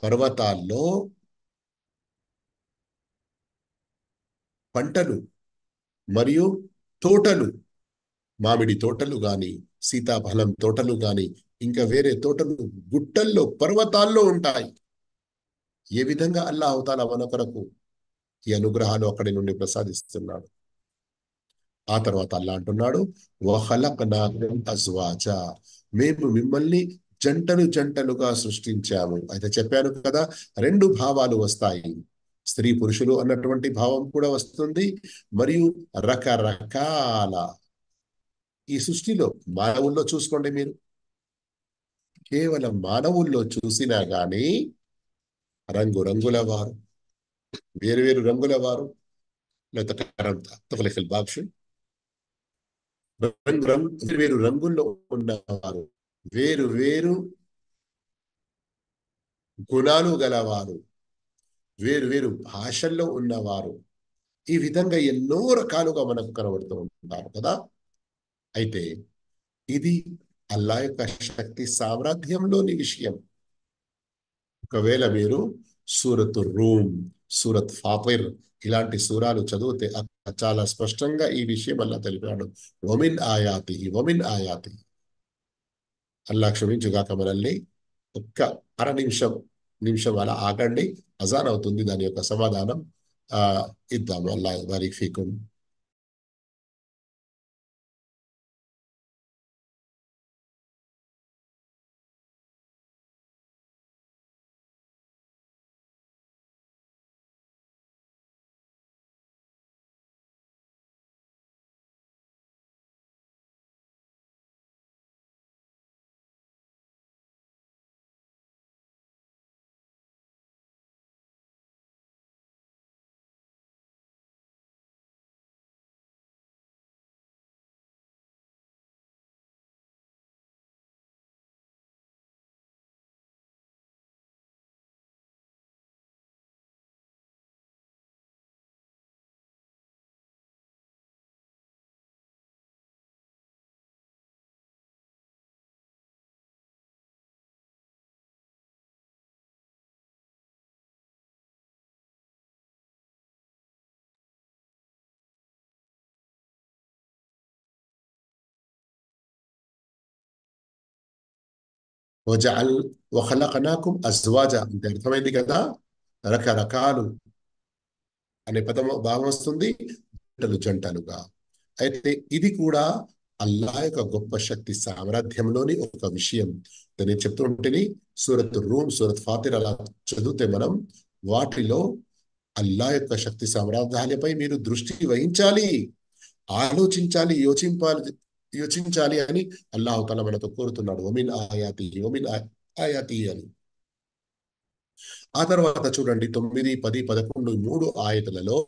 పర్వతాల్లో పంటలు మరియు తోటలు, మామిడి తోటలు గాని, సీతాఫలం తోటలు గాని, ఇంకా వేరే తోటలు గుట్టల్లో పర్వతాల్లో ఉంటాయి. ఏ విధంగా అల్లాహ్ తాలా మన కొరకు ఈ అనుగ్రహాలు అక్కడి నుండి ప్రసాదిస్తున్నాడు. ఆ తర్వాత అల్లా అంటున్నాడు, వఖలక్నాకుం అజ్వాజా, మేము మిమ్మల్ని జంటలు జంటలుగా సృష్టించాము. అయితే చెప్పాను కదా, రెండు భావాలు వస్తాయి, స్త్రీ పురుషులు అన్నటువంటి భావం కూడా వస్తుంది, మరియు రకరకాల ఈ సృష్టిలో మానవుల్లో చూసుకోండి మీరు, కేవలం మానవుల్లో చూసినా గాని రంగురంగుల వారు, వేరు రంగుల వారు, వేరు రంగుల్లో ఉన్నవారు, వేరు వేరు గుణాలు గలవారు, వేరు వేరు భాషల్లో ఉన్నవారు, ఈ విధంగా ఎన్నో రకాలుగా మనకు కనబడుతూ ఉంటారు కదా. అయితే ఇది అల్లా యొక్క శక్తి సామ్రాజ్యంలోని విషయం. ఒకవేళ మీరు సూరత్ రూమ్, సూరత్ ఫాతిర్ ఇలాంటి సూరాలు చదివితే చాలా స్పష్టంగా ఈ విషయం అల్లా తెలిపాడు. వమిన్ ఆయాతి. అల్లా క్షమించుగాక మనల్ని. ఒక్క అర నిమిషం అలా ఆగండి, అజాన్ అవుతుంది, దాని యొక్క సమాధానం ఆ ఇద్దాము. అల్లా బారిక్ ఫీకుం. వజఅల్ వఖలక్నాకుం అజ్వాజా అంటే అర్థమైంది కదా, రకరకాలు అనే భావం వస్తుంది, జంటలు జంటలుగా. అయితే ఇది కూడా అల్లా యొక్క గొప్ప శక్తి సామ్రాజ్యంలోని ఒక విషయం. నేను చెప్తుంటేని సూరత్ రూమ్, సూరత్ ఫాతిర్ అలా చదివితే మనం వాటిలో అల్లా యొక్క శక్తి సామ్రాజ్యాలపై మీరు దృష్టి వహించాలి, ఆలోచించాలి, యోచించాలి అని అల్లాహ్ తఆలా మనతో కోరుతున్నాడు. ఒమిన్ ఆయాతి అని. ఆ తర్వాత చూడండి 9, 10, 11 3 ఆయతులలో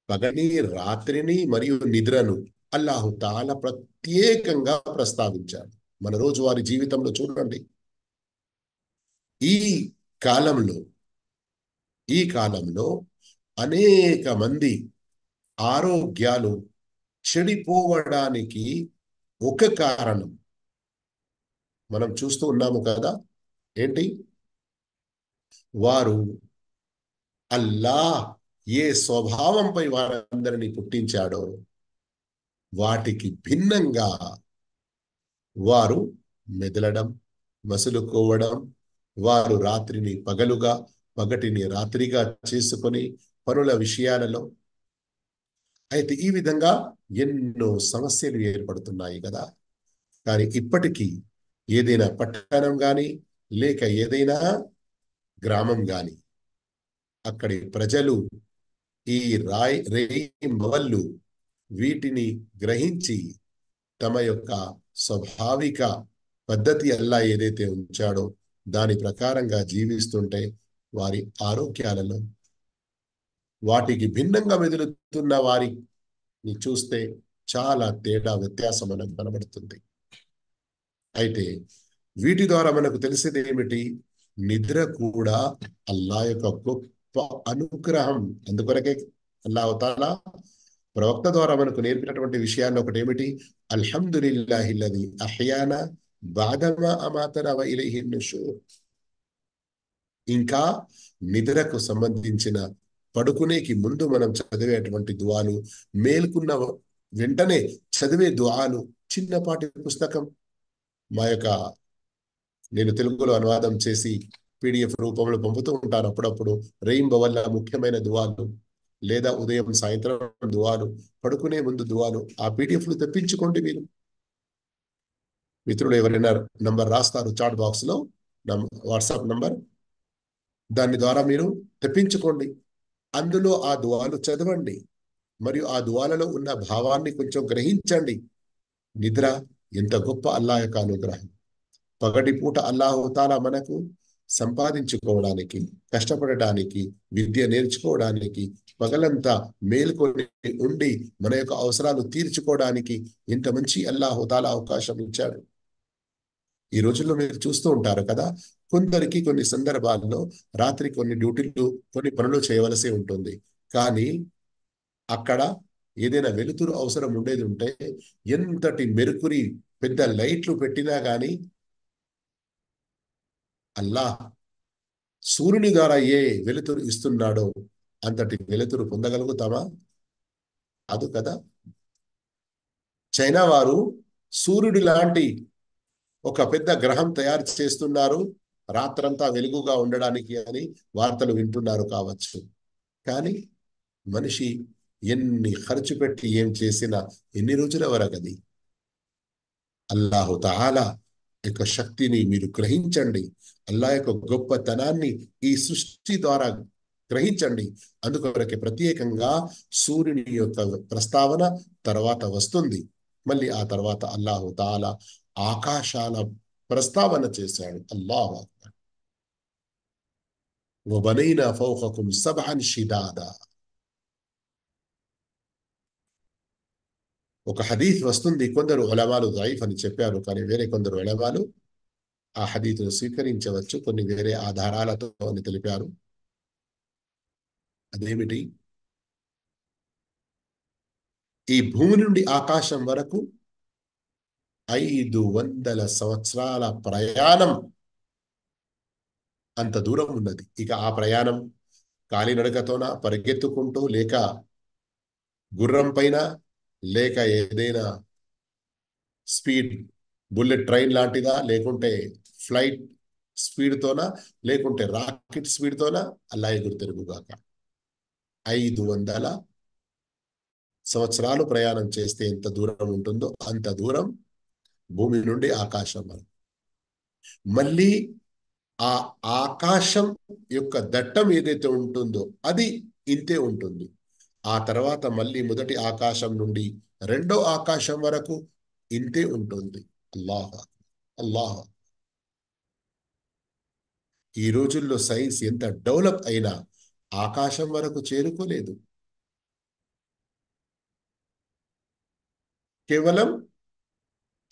పగని, రాత్రిని మరియు నిద్రను అల్లాహు తాలా ప్రత్యేకంగా ప్రస్తావించాడు. మన రోజువారీ జీవితంలో చూడండి, ఈ కాలంలో ఈ కాలంలో అనేక మంది ఆరోగ్యాలు చెడిపోవడానికి ఒక కారణం మనం చూస్తూ ఉన్నాము కదా. ఏంటి? వారు అల్లాహ్ ఏ స్వభావంపై వారందరినీ పుట్టించాడో వాటికి భిన్నంగా వారు మెదలడం, మసులుకోవడం, వారు రాత్రిని పగలుగా, పగటిని రాత్రిగా చేసుకొని పనుల విషయాలలో. అయితే ఈ విధంగా ఎన్నో సమస్యలు ఏర్పడుతున్నాయి కదా. కానీ ఇప్పటికీ ఏదైనా పట్టణం కానీ లేక ఏదైనా గ్రామం కానీ అక్కడి ప్రజలు ఈ రేయింబవళ్ళు వీటిని గ్రహించి తమ యొక్క స్వాభావిక పద్ధతి అల్లా ఏదైతే ఉంచాడో దాని ప్రకారంగా జీవిస్తుంటే వారి ఆరోగ్యాలలో వాటికి భిన్నంగా మెదులుతున్న వారిని చూస్తే చాలా తేడా వ్యత్యాసం మనకు కనబడుతుంది. అయితే వీటి ద్వారా మనకు తెలిసేది ఏమిటి? నిద్ర కూడా అల్లా యొక్క గొప్ప అనుగ్రహం. అందుకొరకే అల్లాహు తాలా ప్రవక్త ద్వారా మనకు నేర్పినటువంటి విషయాల్లో ఒకటి ఏమిటి? అల్హమ్దులిల్లాహిల్లదీ అహ్యానా బఅదమా అమాతనా వ ఇలైహి నుషూర్. ఇంకా నిద్రకు సంబంధించిన పడుకునేకి ముందు మనం చదివేటువంటి దువాలు, మేల్కున్న వెంటనే చదివే దువాలు, చిన్నపాటి పుస్తకం మా యొక్క నేను తెలుగులో అనువాదం చేసి PDF రూపంలో పంపుతూ ఉంటాను అప్పుడప్పుడు. రేయింబవళ్ళ ముఖ్యమైన దువాలు లేదా ఉదయం సాయంత్రం దువాలు, పడుకునే ముందు దువాలు ఆ PDFలు తెప్పించుకోండి. మీరు మిత్రులు ఎవరైనా నంబర్ రాస్తారు చాట్ బాక్స్ లో, వాట్సాప్ నంబర్, దాని ద్వారా మీరు తెప్పించుకోండి. అందులో ఆ దువాలు చదవండి మరియు ఆ దువాలలో ఉన్న భావాన్ని కొంచెం గ్రహించండి. నిద్ర ఎంత గొప్ప అల్లాహ్ యొక్క అనుగ్రహం. పగటి పూట అల్లాహు తాలా మనకు సంపాదించుకోవడానికి, కష్టపడడానికి, విద్య నేర్చుకోవడానికి, పగలంతా మేల్కొని ఉండి మన యొక్క అవసరాలు తీర్చుకోవడానికి ఎంత మంచి అల్లాహు తాలా అవకాశం ఇచ్చాడు. ఈ రోజుల్లో మీరు చూస్తూ ఉంటారు కదా, కొందరికి కొన్ని సందర్భాల్లో రాత్రి కొన్ని డ్యూటీలు, కొన్ని పనులు చేయవలసి ఉంటుంది. కానీ అక్కడ ఏదైనా వెలుతురు అవసరం ఉండేది ఉంటే ఎంతటి మెరుకురి పెద్ద లైట్లు పెట్టినా కానీ అల్లాహ్ సూర్యుని ద్వారా ఏ వెలుతురు ఇస్తున్నాడో అంతటి వెలుతురు పొందగలుగుతామా? అది కదా. చైనా వారు సూర్యుడి లాంటి ఒక పెద్ద గ్రహం తయారు చేస్తున్నారు రాత్రంతా వెలుగుగా ఉండడానికి అని వార్తలు వింటున్నారు కావచ్చు. కానీ మనిషి ఎన్ని ఖర్చు పెట్టి ఏం చేసినా ఎన్ని రోజుల వరకు అది? అల్లాహు తాలా యొక్క శక్తిని మీరు గ్రహించండి. అల్లాహ్ యొక్క గొప్పతనాన్ని ఈ సృష్టి ద్వారా గ్రహించండి. అందుకొరకే ప్రత్యేకంగా సూర్యుని యొక్క ప్రస్తావన తర్వాత వస్తుంది. మళ్ళీ ఆ తర్వాత అల్లాహు తాలా ఆకాశాల ప్రస్తావన చేశాడు. అల్లాహు అక్బర్. వబనైనా ఫౌకకుం సబ్అన్ షిదాదా. ఒక హదీస్ వస్తుంది, కొందరు ఉలమాలు దైఫ్ అని చెప్పారు, కానీ వేరే కొందరు ఉలమాలు ఆ హదీసును స్వీకరించవచ్చు కొన్ని వేరే ఆధారాలతో అని తెలిపారు. అదేమిటి? ఈ భూమి నుండి ఆకాశం వరకు 500 సంవత్సరాల ప్రయాణం అంత దూరం ఉన్నది. ఇక ఆ ప్రయాణం కాలినడకతోన, పరిగెత్తుకుంటూ, లేక గుర్రం పైన, లేక ఏదైనా స్పీడ్ బుల్లెట్ ట్రైన్ లాంటిదా, లేకుంటే ఫ్లైట్ స్పీడ్తోనా, లేకుంటే రాకెట్ స్పీడ్తోనా, అల్లాహ్ గుర్తెరుగుగాక. 500 సంవత్సరాలు ప్రయాణం చేస్తే ఎంత దూరం ఉంటుందో అంత దూరం భూమి నుండి ఆకాశం వరకు. మళ్ళీ ఆ ఆకాశం యొక్క దట్టం ఏదైతే ఉంటుందో అది ఇంతే ఉంటుంది. ఆ తర్వాత మళ్ళీ మొదటి ఆకాశం నుండి రెండో ఆకాశం వరకు ఇంతే ఉంటుంది. అల్లాహ్ అల్లాహ్. ఈ రోజుల్లో సైన్స్ ఎంత డెవలప్ అయినా ఆకాశం వరకు చేరుకోలేదు. కేవలం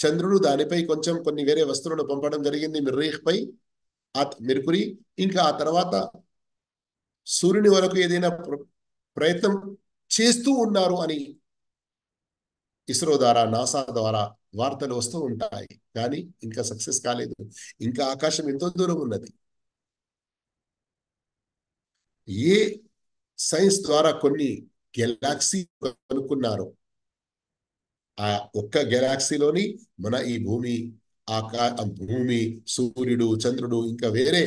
చంద్రుడు, దానిపై కొంచెం కొన్ని వేరే వస్తువులను పంపడం జరిగింది మిర్రీఖ్ పై, మెర్కురీ. ఇంకా ఆ తర్వాత సూర్యుని వరకు ఏదైనా ప్రయత్నం చేస్తూ ఉన్నారు అని ఇస్రో ద్వారా, నాసా ద్వారా వార్తలు వస్తూ ఉంటాయి. కానీ ఇంకా సక్సెస్ కాలేదు. ఇంకా ఆకాశం ఎంతో దూరం ఉన్నది. ఏ సైన్స్ ద్వారా కొన్ని గెలాక్సీ కనుక్కున్నారు, ఆ ఒక్క గెలాక్సీలోని మన ఈ భూమి, భూమి, సూర్యుడు, చంద్రుడు, ఇంకా వేరే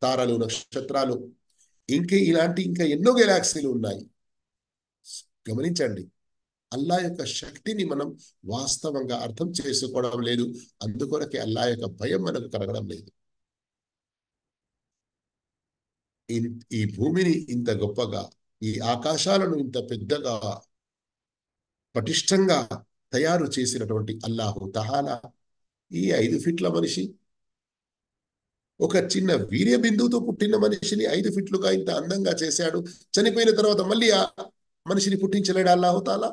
తారలు, నక్షత్రాలు, ఇంకా ఎన్నో గెలాక్సీలు ఉన్నాయి. గమనించండి, అల్లాహ్ యొక్క శక్తిని మనం వాస్తవంగా అర్థం చేసుకోవడం లేదు. అందుకొరకే అల్లాహ్ యొక్క భయం మనకు కలగడం లేదు. ఈ భూమిని ఇంత గొప్పగా ఈ ఆకాశాలను ఇంత పెద్దగా పటిష్టంగా తయారు చేసినటువంటి అల్లాహు తహాలా ఈ 5 ఫీట్ల మనిషి, ఒక చిన్న వీర్య బిందువుతో పుట్టిన మనిషిని 5 ఫీట్లుగా ఇంత అందంగా చేశాడు. చనిపోయిన తర్వాత మళ్ళీ ఆ మనిషిని పుట్టించలేడు అల్లాహు తాలా?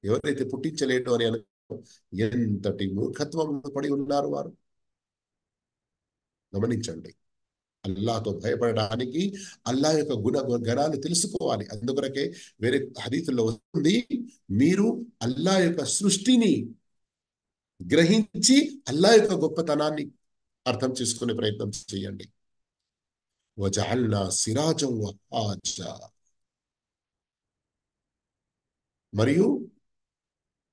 ఎవరైతే పుట్టించలేడు అని ఎంతటి మూర్ఖత్వంలో పడి ఉన్నారు వారు. గమనించండి. అల్లాహతో భయపడడానికి అల్లా యొక్క గణాలు తెలుసుకోవాలి. అందుకొరకే వేరే హదీసుల్లో వస్తుంది, మీరు అల్లా యొక్క సృష్టిని గ్రహించి అల్లా యొక్క గొప్పతనాన్ని అర్థం చేసుకునే ప్రయత్నం చేయండి. వజఅల్నా సిరాజం వహాజా, మరియు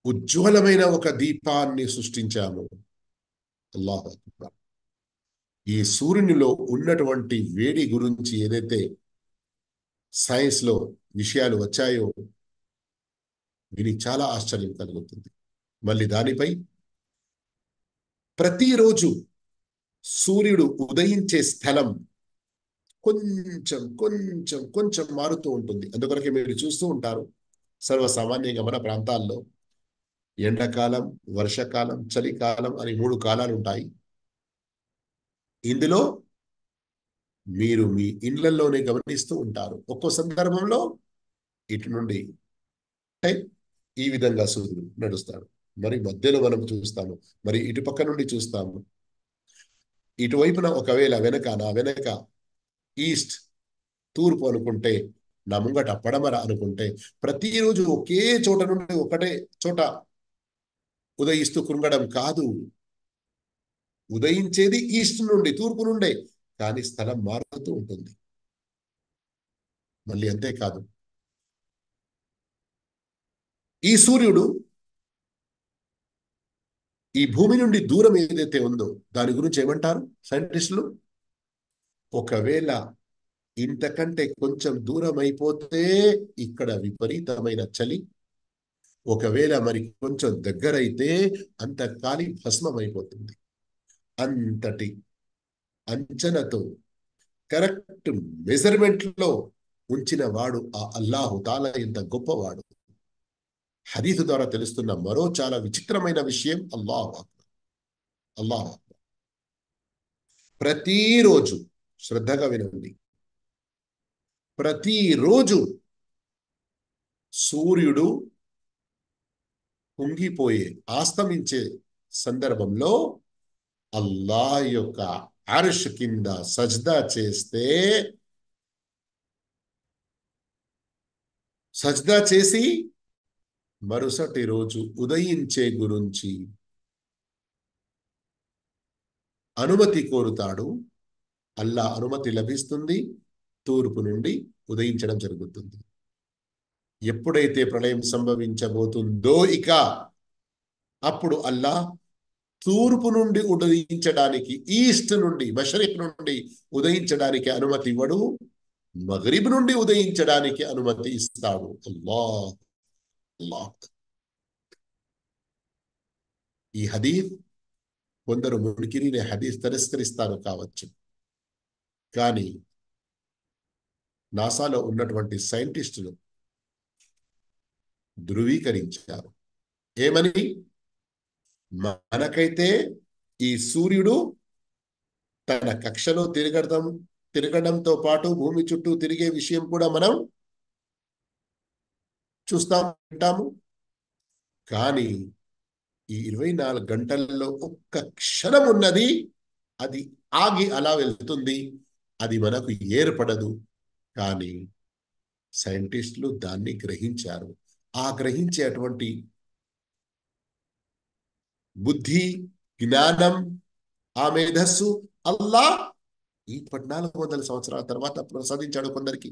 ఉజ్వలమైన ఒక దీపాన్ని సృష్టించాము. అల్లాహు అక్బర్. ఈ సూర్యునిలో ఉన్నటువంటి వేడి గురించి ఏదైతే సైన్స్ లో విషయాలు వచ్చాయో విని చాలా ఆశ్చర్యం కలుగుతుంది. మళ్ళీ దానిపై ప్రతిరోజు సూర్యుడు ఉదయించే స్థలం కొంచెం కొంచెం కొంచెం మారుతూ ఉంటుంది. అందుకొరకే మీరు చూస్తూ ఉంటారు, సర్వసామాన్యంగా మన ప్రాంతాల్లో ఎండాకాలం, వర్షాకాలం, చలికాలం అని 3 కాలాలు ఉంటాయి. ఇందులో మీరు మీ ఇండ్లలోనే గమనిస్తూ ఉంటారు. ఒక్కో సందర్భంలో ఇటు నుండి ఈ విధంగా సూర్యుడు నడుస్తాడు, మరి మధ్యలో మనం చూస్తాము, మరి ఇటుపక్క నుండి చూస్తాము. ఇటువైపున ఒకవేళ నా వెనక ఈస్ట్, తూర్పు అనుకుంటే, నా ముంగట పడమర అనుకుంటే, ప్రతిరోజు ఒకే చోట నుండి ఒకటే చోట ఉదయిస్తూ కృంగడం కాదు. ఉదయించేది ఈస్ట్ నుండి, తూర్పు నుండే, కానీ స్థలం మారుతూ ఉంటుంది. మళ్ళీ అంతేకాదు, ఈ సూర్యుడు ఈ భూమి నుండి దూరం ఏదైతే ఉందో దాని గురించి ఏమంటారు సైంటిస్టులు? ఒకవేళ ఇంతకంటే కొంచెం దూరం అయిపోతే ఇక్కడ విపరీతమైన చలి, ఒకవేళ మరి కొంచెం దగ్గరైతే అంత కాలి భస్మం అయిపోతుంది. అంతటి అంచనతో కరెక్ట్ మెజర్మెంట్ లో ఉంచిన వాడు ఆ అల్లాహు తాలా ఎంత గొప్పవాడు. హదీసు ద్వారా తెలుస్తున్న మరో చాలా విచిత్రమైన విషయం, అల్లాహు అక్బర్, అల్లాహు అక్బర్. ప్రతిరోజు, శ్రద్ధగా వినండి, ప్రతిరోజు సూర్యుడు కుంగిపోయే, ఆస్తమించే సందర్భంలో అల్లాహ్ యొక్క అర్ష్ కింద సజ్దా చేస్తే, సజ్దా చేసి మరుసటి రోజు ఉదయించే గురించి అనుమతి కోరుతాడు. అల్లా అనుమతి లభిస్తుంది, తూర్పు నుండి ఉదయించడం జరుగుతుంది. ఎప్పుడైతే ప్రళయం సంభవించబోతుందో ఇక అప్పుడు అల్లా తూర్పు నుండి ఉదయించడానికి, ఈస్ట్ నుండి, మషరిక్ నుండి ఉదయించడానికి అనుమతి ఇవ్వడు, మగ్రిబ్ నుండి ఉదయించడానికి అనుమతి ఇస్తాడు. అల్లాహ్ అల్లాహ్. ఈ హదీస్ కొందరు మునికిరినే హదీస్ తిరస్కరిస్తారు కావచ్చు, కానీ నాసాలో ఉన్నటువంటి సైంటిస్టులు ధృవీకరించారు. ఏమని? మనకైతే ఈ సూర్యుడు తన కక్షలో తిరగడంతో పాటు భూమి చుట్టూ తిరిగే విషయం కూడా మనం చూస్తాం, వింటాము. కానీ ఈ 24 గంటల్లో ఒక్క క్షణం ఉన్నది, అది ఆగి అలా వెళ్తుంది, అది మనకు ఏర్పడదు. కానీ సైంటిస్టులు దాన్ని గ్రహించారు. ఆ గ్రహించేటువంటి బుద్ధి, జ్ఞానం, ఆ మేధస్సు అల్లా ఈ 1400 సంవత్సరాల తర్వాత ప్రసాదించాడు కొందరికి.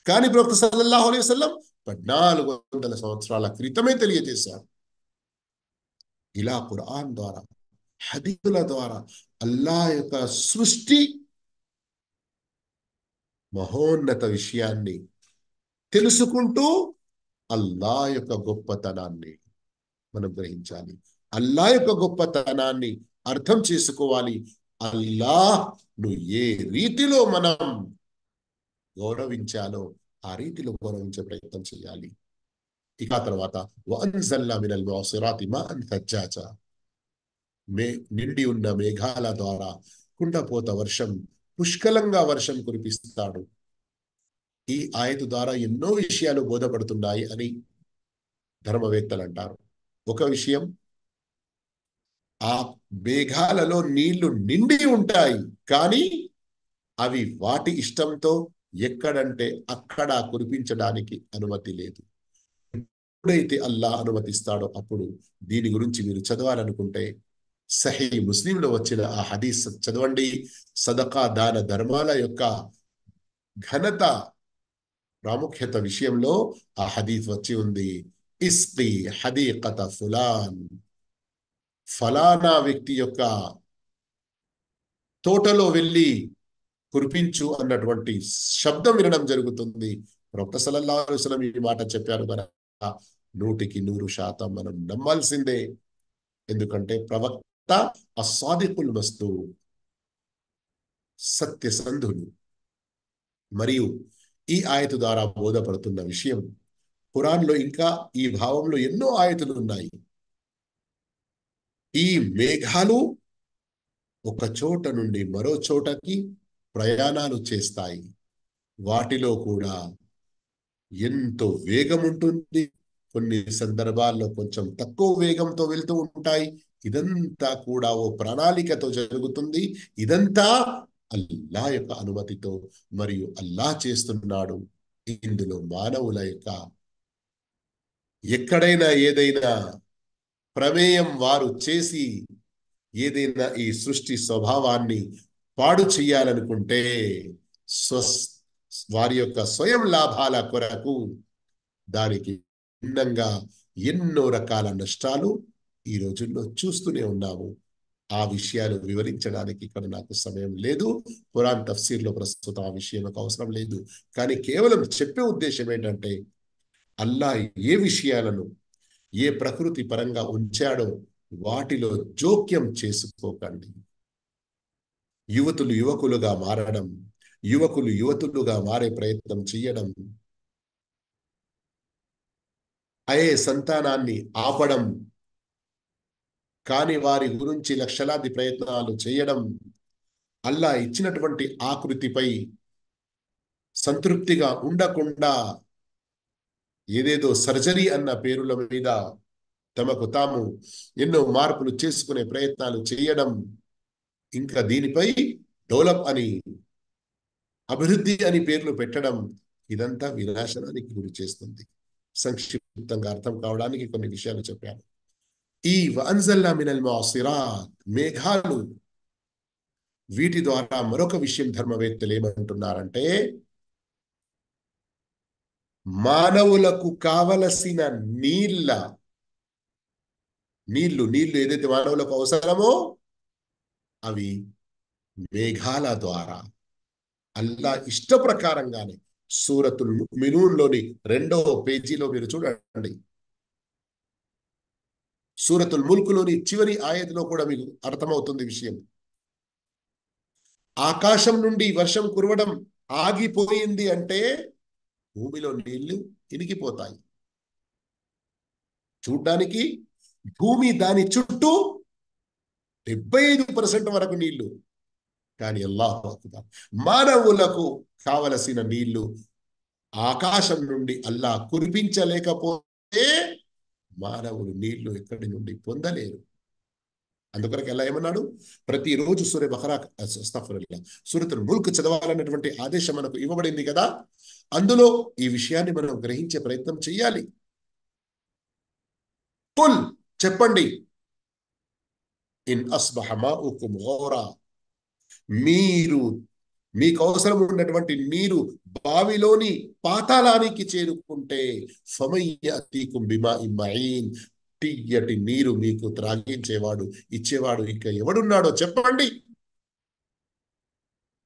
కానీ ప్రవక్త సల్లల్లాహు అలైహి వసల్లం 1400 సంవత్సరాల క్రితమే తెలియజేశారు. ఇలా ఖురాన్ ద్వారా, హదీసుల ద్వారా అల్లా యొక్క సృష్టి మహోన్నత విషయాన్ని తెలుసుకుంటూ అల్లా యొక్క గొప్పతనాన్ని మనం గ్రహించాలి. అల్లా యొక్క గొప్పతనాన్ని అర్థం చేసుకోవాలి. అల్లాహ్ను ఏ రీతిలో మనం గౌరవించాలో ఆ రీతిలో గౌరవించే ప్రయత్నం చేయాలి. ఇక తర్వాత వఅన్జల్నా మినల్ ముఅసిరాతి మాఅన్ థజ్జాజా, నిండి ఉన్న మేఘాల ద్వారా కుండపోత వర్షం, పుష్కలంగా వర్షం కురిపిస్తాడు. ఈ ఆయతు ద్వారా ఎన్నో విషయాలు బోధపడుతున్నాయి అని ధర్మవేత్తలు అంటారు. ఒక విషయం, ఆ మేఘాలలో నీళ్లు నిండి ఉంటాయి, కానీ అవి వాటి ఇష్టంతో ఎక్కడంటే అక్కడ కురిపించడానికి అనుమతి లేదు. ఎప్పుడైతే అల్లాహ్ అనుమతిస్తాడో అప్పుడు. దీని గురించి మీరు చదవాలనుకుంటే సహీ ముస్లింలో వచ్చిన ఆ హదీస్ చదవండి. సదకా దాన ధర్మాల యొక్క ఘనత, ప్రాముఖ్యత విషయంలో ఆ హదీస్ వచ్చి ఉంది. ఇస్qi హదీకత ఫులాన్, ఫలానా వ్యక్తి యొక్క తోటలో వెళ్ళి కురిపించు అన్నటువంటి శబ్దం వినడం జరుగుతుంది. ప్రవక్త సల్లల్లాహు అలైహి వసల్లం ఈ మాట చెప్పారు కనుక 100% మనం నమ్మాల్సిందే. ఎందుకంటే ప్రవక్త అస్సాదికుల్ మస్తూక్, సత్యసంధులు. మరియు ఈ ఆయతు ద్వారా బోధపడుతున్న విషయం, ఖురాన్లో ఇంకా ఈ భావంలో ఎన్నో ఆయతులు ఉన్నాయి. ఈ మేఘాలు ఒక చోట నుండి మరో చోటకి ప్రయాణాలు చేస్తాయి. వాటిలో కూడా ఎంతో వేగం ఉంటుంది. కొన్ని సందర్భాల్లో కొంచెం తక్కువ వేగంతో వెళ్తూ ఉంటాయి. ఇదంతా కూడా ఓ ప్రణాళికతో జరుగుతుంది. ఇదంతా అల్లాహ్ యొక్క అనుమతితో మరియు అల్లాహ్ చేస్తున్నాడు. ఇందులో మానవుల యొక్క ఎక్కడైనా ఏదైనా ప్రమేయం వారు చేసి ఏదైనా ఈ సృష్టి స్వభావాన్ని పాడు చేయాలనుకుంటే వారి యొక్క స్వయం లాభాల కొరకు దానికి భిన్నంగా ఎన్నో రకాల నష్టాలు ఈ రోజుల్లో చూస్తూనే ఉన్నాము. ఆ విషయాలు వివరించడానికి ఇక్కడ నాకు సమయం లేదు. ఖురాన్ తఫ్సీర్లో ప్రస్తుతం ఆ విషయం నాకు అవసరం లేదు. కానీ కేవలం చెప్పే ఉద్దేశం ఏంటంటే, అల్లాహ్ ఏ విషయాలను ఏ ప్రకృతి పరంగా ఉంచాడో వాటిలో జోక్యం చేసుకోకండి. యువతులు యువకులుగా మారడం, యువకులు యువతులుగా మారే ప్రయత్నం చేయడం, అయే సంతానాన్ని ఆపడం, కాని వారి గురించి లక్షలాది ప్రయత్నాలు చేయడం, అల్లాహ్ ఇచ్చినటువంటి ఆకృతిపై సంతృప్తిగా ఉండకుండా ఏదేదో సర్జరీ అన్న పేరుల మీద తమకు తాము ఎన్నో మార్పులు చేసుకునే ప్రయత్నాలు చేయడం, ఇంకా దీనిపై డెవలప్ అని, అభివృద్ధి అని పేర్లు పెట్టడం, ఇదంతా వినాశనానికి గురి చేస్తుంది. సంక్షిప్తంగా అర్థం కావడానికి కొన్ని విషయాలు చెప్పాను. ఈ వఅన్జల్నా మినల్ ముఅసిరాత్, మేఘాలు, వీటి ద్వారా మరొక విషయం ధర్మవేత్తలు ఏమంటున్నారంటే, మానవులకు కావలసిన నీళ్లు ఏదైతే మానవులకు అవసరమో అవి మేఘాల ద్వారా అల్లాహ్ ఇష్ట ప్రకారంగానే. సూరతుల్ ముమినూన్లోని 2వ పేజీలో మీరు చూడండి. సూరతుల్ ముల్క్లోని చివరి ఆయతలో కూడా మీకు అర్థమవుతుంది విషయం. ఆకాశం నుండి వర్షం కురవడం ఆగిపోయింది అంటే భూమిలో నీళ్లు ఇనికిపోతాయి. చూడ్డానికి భూమి దాని చుట్టూ 75% వరకు నీళ్లు. కానీ అల్లాహు అక్బర్, మానవులకు కావలసిన నీళ్లు ఆకాశం నుండి అల్లాహ్ కురిపించలేకపోతే మానవులు నీళ్లు ఎక్కడి నుండి పొందలేరు. అందుకొరకు అల్లాహ్ ఏమన్నాడు, ప్రతిరోజు సూరతుల్ ముల్క్ చదవాలన్నటువంటి ఆదేశం మనకు ఇవ్వబడింది కదా. అందులో ఈ విషయాన్ని మనం గ్రహించే ప్రయత్నం చేయాలి. కుల్, చెప్పండి, ఇన్ అస్బహ మాఉకుం గౌరా, మీకు అవసరం ఉన్నటువంటి నీరు బావిలోని పాతాళానికి చేరుకుంటే ఫమయ్యతీకుం బిమాఇన్ మঈన్, తియ్యటి నీరు మీకు త్రాగించేవాడు, ఇచ్చేవాడు ఇంకా ఎవడున్నాడో చెప్పండి.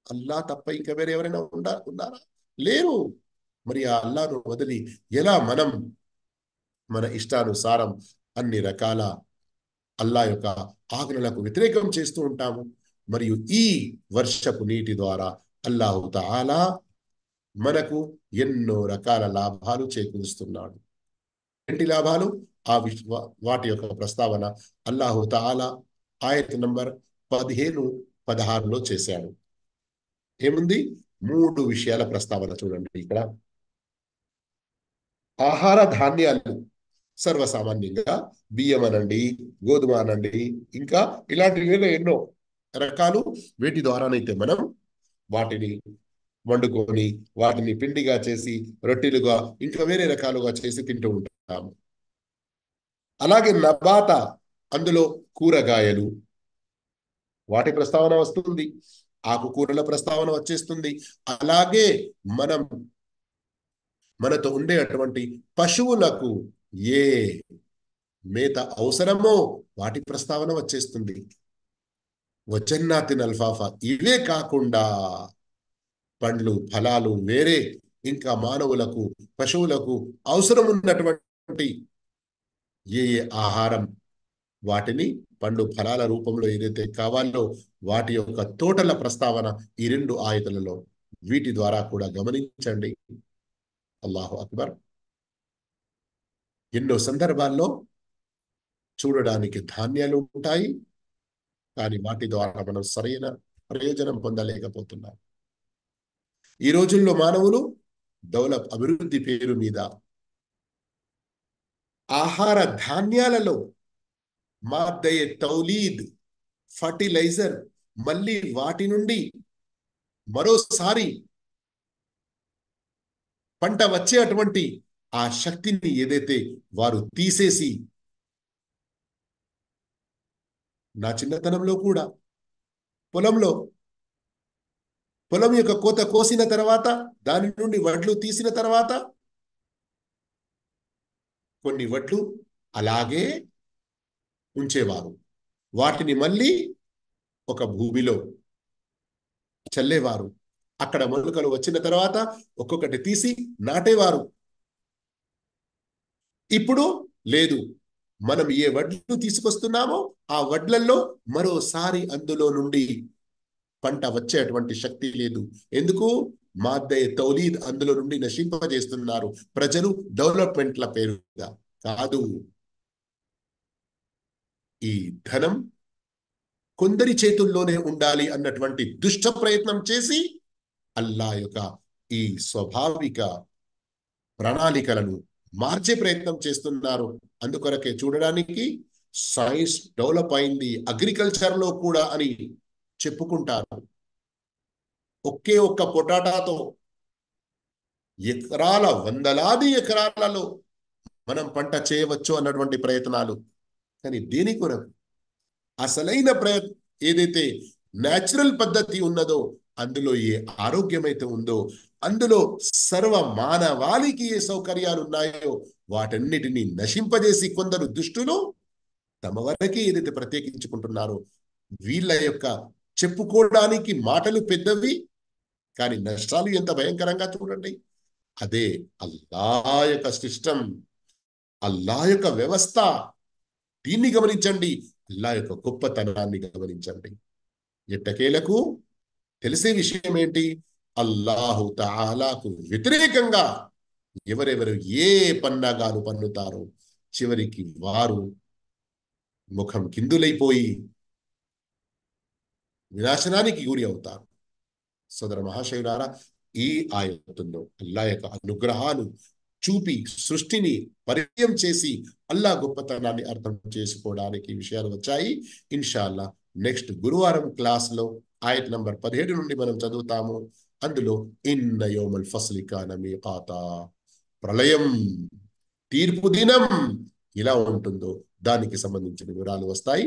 అల్లాహ్ తప్ప ఇంకా వేరే ఎవరైనా ఉన్నారా? లేరు. మరి ఆ అల్లాహ్ను వదిలి ఎలా మనం మన ఇష్టానుసారం అన్ని రకాల అల్లాహ్ యొక్క ఆజ్ఞలకు వ్యతిరేకం చేస్తూ ఉంటాము. మరియు ఈ వర్షపు నీటి ద్వారా అల్లాహు తఆలా మనకు ఎన్నో రకాల లాభాలు చేకూరుస్తున్నాడు. ఏంటి లాభాలు? వాటి యొక్క ప్రస్తావన అల్లాహు తాలా ఆయత్ నంబర్ 15-16లో చేశాడు. ఏముంది? 3 విషయాల ప్రస్తావన చూడండి ఇక్కడ. ఆహార ధాన్యాలు సర్వసామాన్యంగా బియ్యం అనండి, గోధుమ అనండి, ఇంకా ఇలాంటివి ఎన్నో రకాలు. వీటి ద్వారానైతే మనం వాటిని వండుకొని వాటిని పిండిగా చేసి రొట్టెలుగా ఇంకా వేరే రకాలుగా చేసి తింటూ ఉంటాము. అలాగే నబాత, అందులో కూరగాయలు, వాటి ప్రస్తావన వస్తుంది. ఆకుకూరల ప్రస్తావన వచ్చేస్తుంది. అలాగే మనం మనతో ఉండే అటువంటి పశువులకు ఏ మేత అవసరమో వాటి ప్రస్తావన వచ్చేస్తుంది. వజన్నాతిన్ అల్ఫాఫా. ఇవే కాకుండా పండ్లు, ఫలాలు వేరే ఇంకా మానవులకు, పశువులకు అవసరం ఉన్నటువంటి ఏ ఏ ఆహారం, వాటిని పండ్లు ఫలాల రూపంలో ఏదైతే కావాలో వాటి యొక్క తోటల ప్రస్తావన ఈ 2 ఆయతులలో. వీటి ద్వారా కూడా గమనించండి. అల్లాహు అక్బర్. ఎన్నో సందర్భాల్లో చూడడానికి ధాన్యాలు ఉంటాయి, కానీ వాటి ద్వారా మనం సరైన ప్రయోజనం పొందలేకపోతున్నాం. ఈ రోజుల్లో మానవులు అభివృద్ధి పేరు మీద ఆహార ధాన్యాలలో మాద్దయే తౌలీద్, ఫర్టిలైజర్, మళ్ళీ వాటి నుండి మరోసారి పంట వచ్చే అటువంటి ఆ శక్తిని ఏదైతే వారు తీసేసి, నా చిన్నతనంలో కూడా పొలం యొక్క కోత కోసిన తర్వాత దాని నుండి వడ్లు తీసిన తర్వాత కొన్ని వడ్లు అలాగే ఉంచేవారు. వాటిని మళ్ళీ ఒక భూమిలో చల్లేవారు. అక్కడ మొలకలు వచ్చిన తర్వాత ఒక్కొక్కటి తీసి నాటేవారు. ఇప్పుడు లేదు. మనం ఏ వడ్లు తీసుకొస్తున్నామో ఆ వడ్లల్లో మరోసారి అందులో నుండి పంట వచ్చేటువంటి శక్తి లేదు. ఎందుకు? మాద్దయ తౌలీద్ అందులో నుండి నశింపజేస్తున్నారు ప్రజలు డెవలప్మెంట్ల పేరుగా. కాదు, ఈ ధనం కొందరి చేతుల్లోనే ఉండాలి అన్నటువంటి దుష్ట ప్రయత్నం చేసి అల్లా యొక్క ఈ స్వాభావిక ప్రణాళికలను మార్చే ప్రయత్నం చేస్తున్నారు. అందుకొరకే చూడడానికి సైన్స్ డెవలప్ అయింది అగ్రికల్చర్ లో కూడా అని చెప్పుకుంటారు. ఒకే ఒక్క పొటాటాతో వందలాది ఎకరాలలో మనం పంట చేయవచ్చు అన్నటువంటి ప్రయత్నాలు. కానీ దేని కొరకు? అసలైన ఏదైతే న్యాచురల్ పద్ధతి ఉన్నదో, అందులో ఏ ఆరోగ్యమైతే ఉందో, అందులో సర్వ మానవాళికి ఏ సౌకర్యాలు ఉన్నాయో వాటన్నిటినీ నశింపజేసి కొందరు దుష్టులు తమ వరకే ఏదైతే ప్రత్యేకించుకుంటున్నారో, వీళ్ళ యొక్క చెప్పుకోవడానికి మాటలు పెద్దవి, కానీ నష్టాలు ఎంత భయంకరంగా చూడండి. అదే అల్లా యొక్క సిస్టమ్, అల్లా యొక్క వ్యవస్థ. దీన్ని గమనించండి. అల్లా యొక్క గొప్పతనాన్ని గమనించండి. ఎట్టకేలకు తెలిసే విషయం ఏంటి? అల్లాహు తాలాకు వ్యతిరేకంగా ఎవరెవరు ఏ పన్నాగాలు పన్నుతారో చివరికి వారు ముఖం కిందులైపోయి వినాశనానికి గురి అవుతారు. సోదర మహాశయులారా, ఈ ఆయతుల్లో అల్లా యొక్క అనుగ్రహాలు చూపి సృష్టిని పరిచయం చేసి అల్లా గొప్పతనాన్ని అర్థం చేసుకోవడానికి విషయాలు వచ్చాయి. ఇన్షాల్లా నెక్స్ట్ గురువారం క్లాస్లో ఆయత్ నంబర్ 17 నుండి మనం చదువుతాము. అందులో ఇన్న యౌమల్ ఫస్లి కాన మీకాతా, ప్రళయం, తీర్పు దినం ఇలా ఉంటుందో దానికి సంబంధించిన వివరాలు వస్తాయి.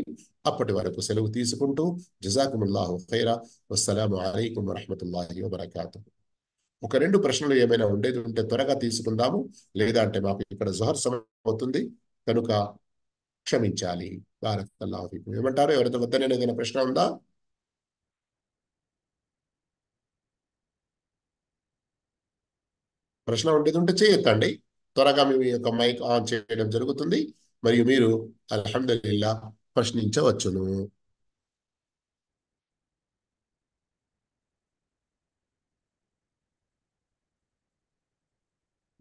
అప్పటి వరకు సెలవు తీసుకుంటూ జజాకుముల్లాహు ఖైరా. వస్సలాము అలైకుం వరహ్మతుల్లాహి వబరకాతుహు. ఒక 2 ప్రశ్నలు ఏమైనా ఉండేది ఉంటే త్వరగా తీసుకుందాము, లేదా అంటే మాకు ఇక్కడ జుహర్ సమయం అవుతుంది కనుక క్షమించాలి. బారకల్లాహు ఫీకుం. ఏమంటారు? ఎవరితో వద్దనే ఏదైనా ప్రశ్న ఉందా? ప్రశ్న ఉండేది ఉంటే చేయొద్దండి. త్వరగా మీ యొక్క మైక్ ఆన్ చేయడం జరుగుతుంది మరియు మీరు అల్హమ్దులిల్లా ప్రశ్నించవచ్చును.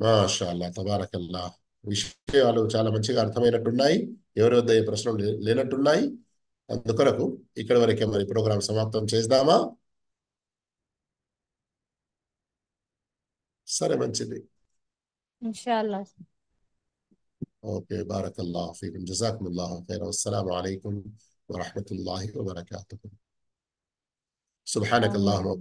మాషాల్లా తబారకల్లా. విషయాలు చాలా మంచిగా అర్థమైనట్టున్నాయి. ఎవరి వద్ద ఏ ప్రశ్నలు లేనట్టున్నాయి. అందుకొరకు ఇక్కడి వరకే మరి ప్రోగ్రాం సమాప్తం చేద్దామా? సరే, మంచిది. ఇన్షాల్లా. ఓకే, బారకల్లాహు ఫీకుం, జజాకుముల్లాహు ఖైరన్. అస్సలాము అలైకుం వరహ్మతుల్లాహి వబరకాతుహు. ఆమీన్. సుబ్హానకల్లాహుమ్మ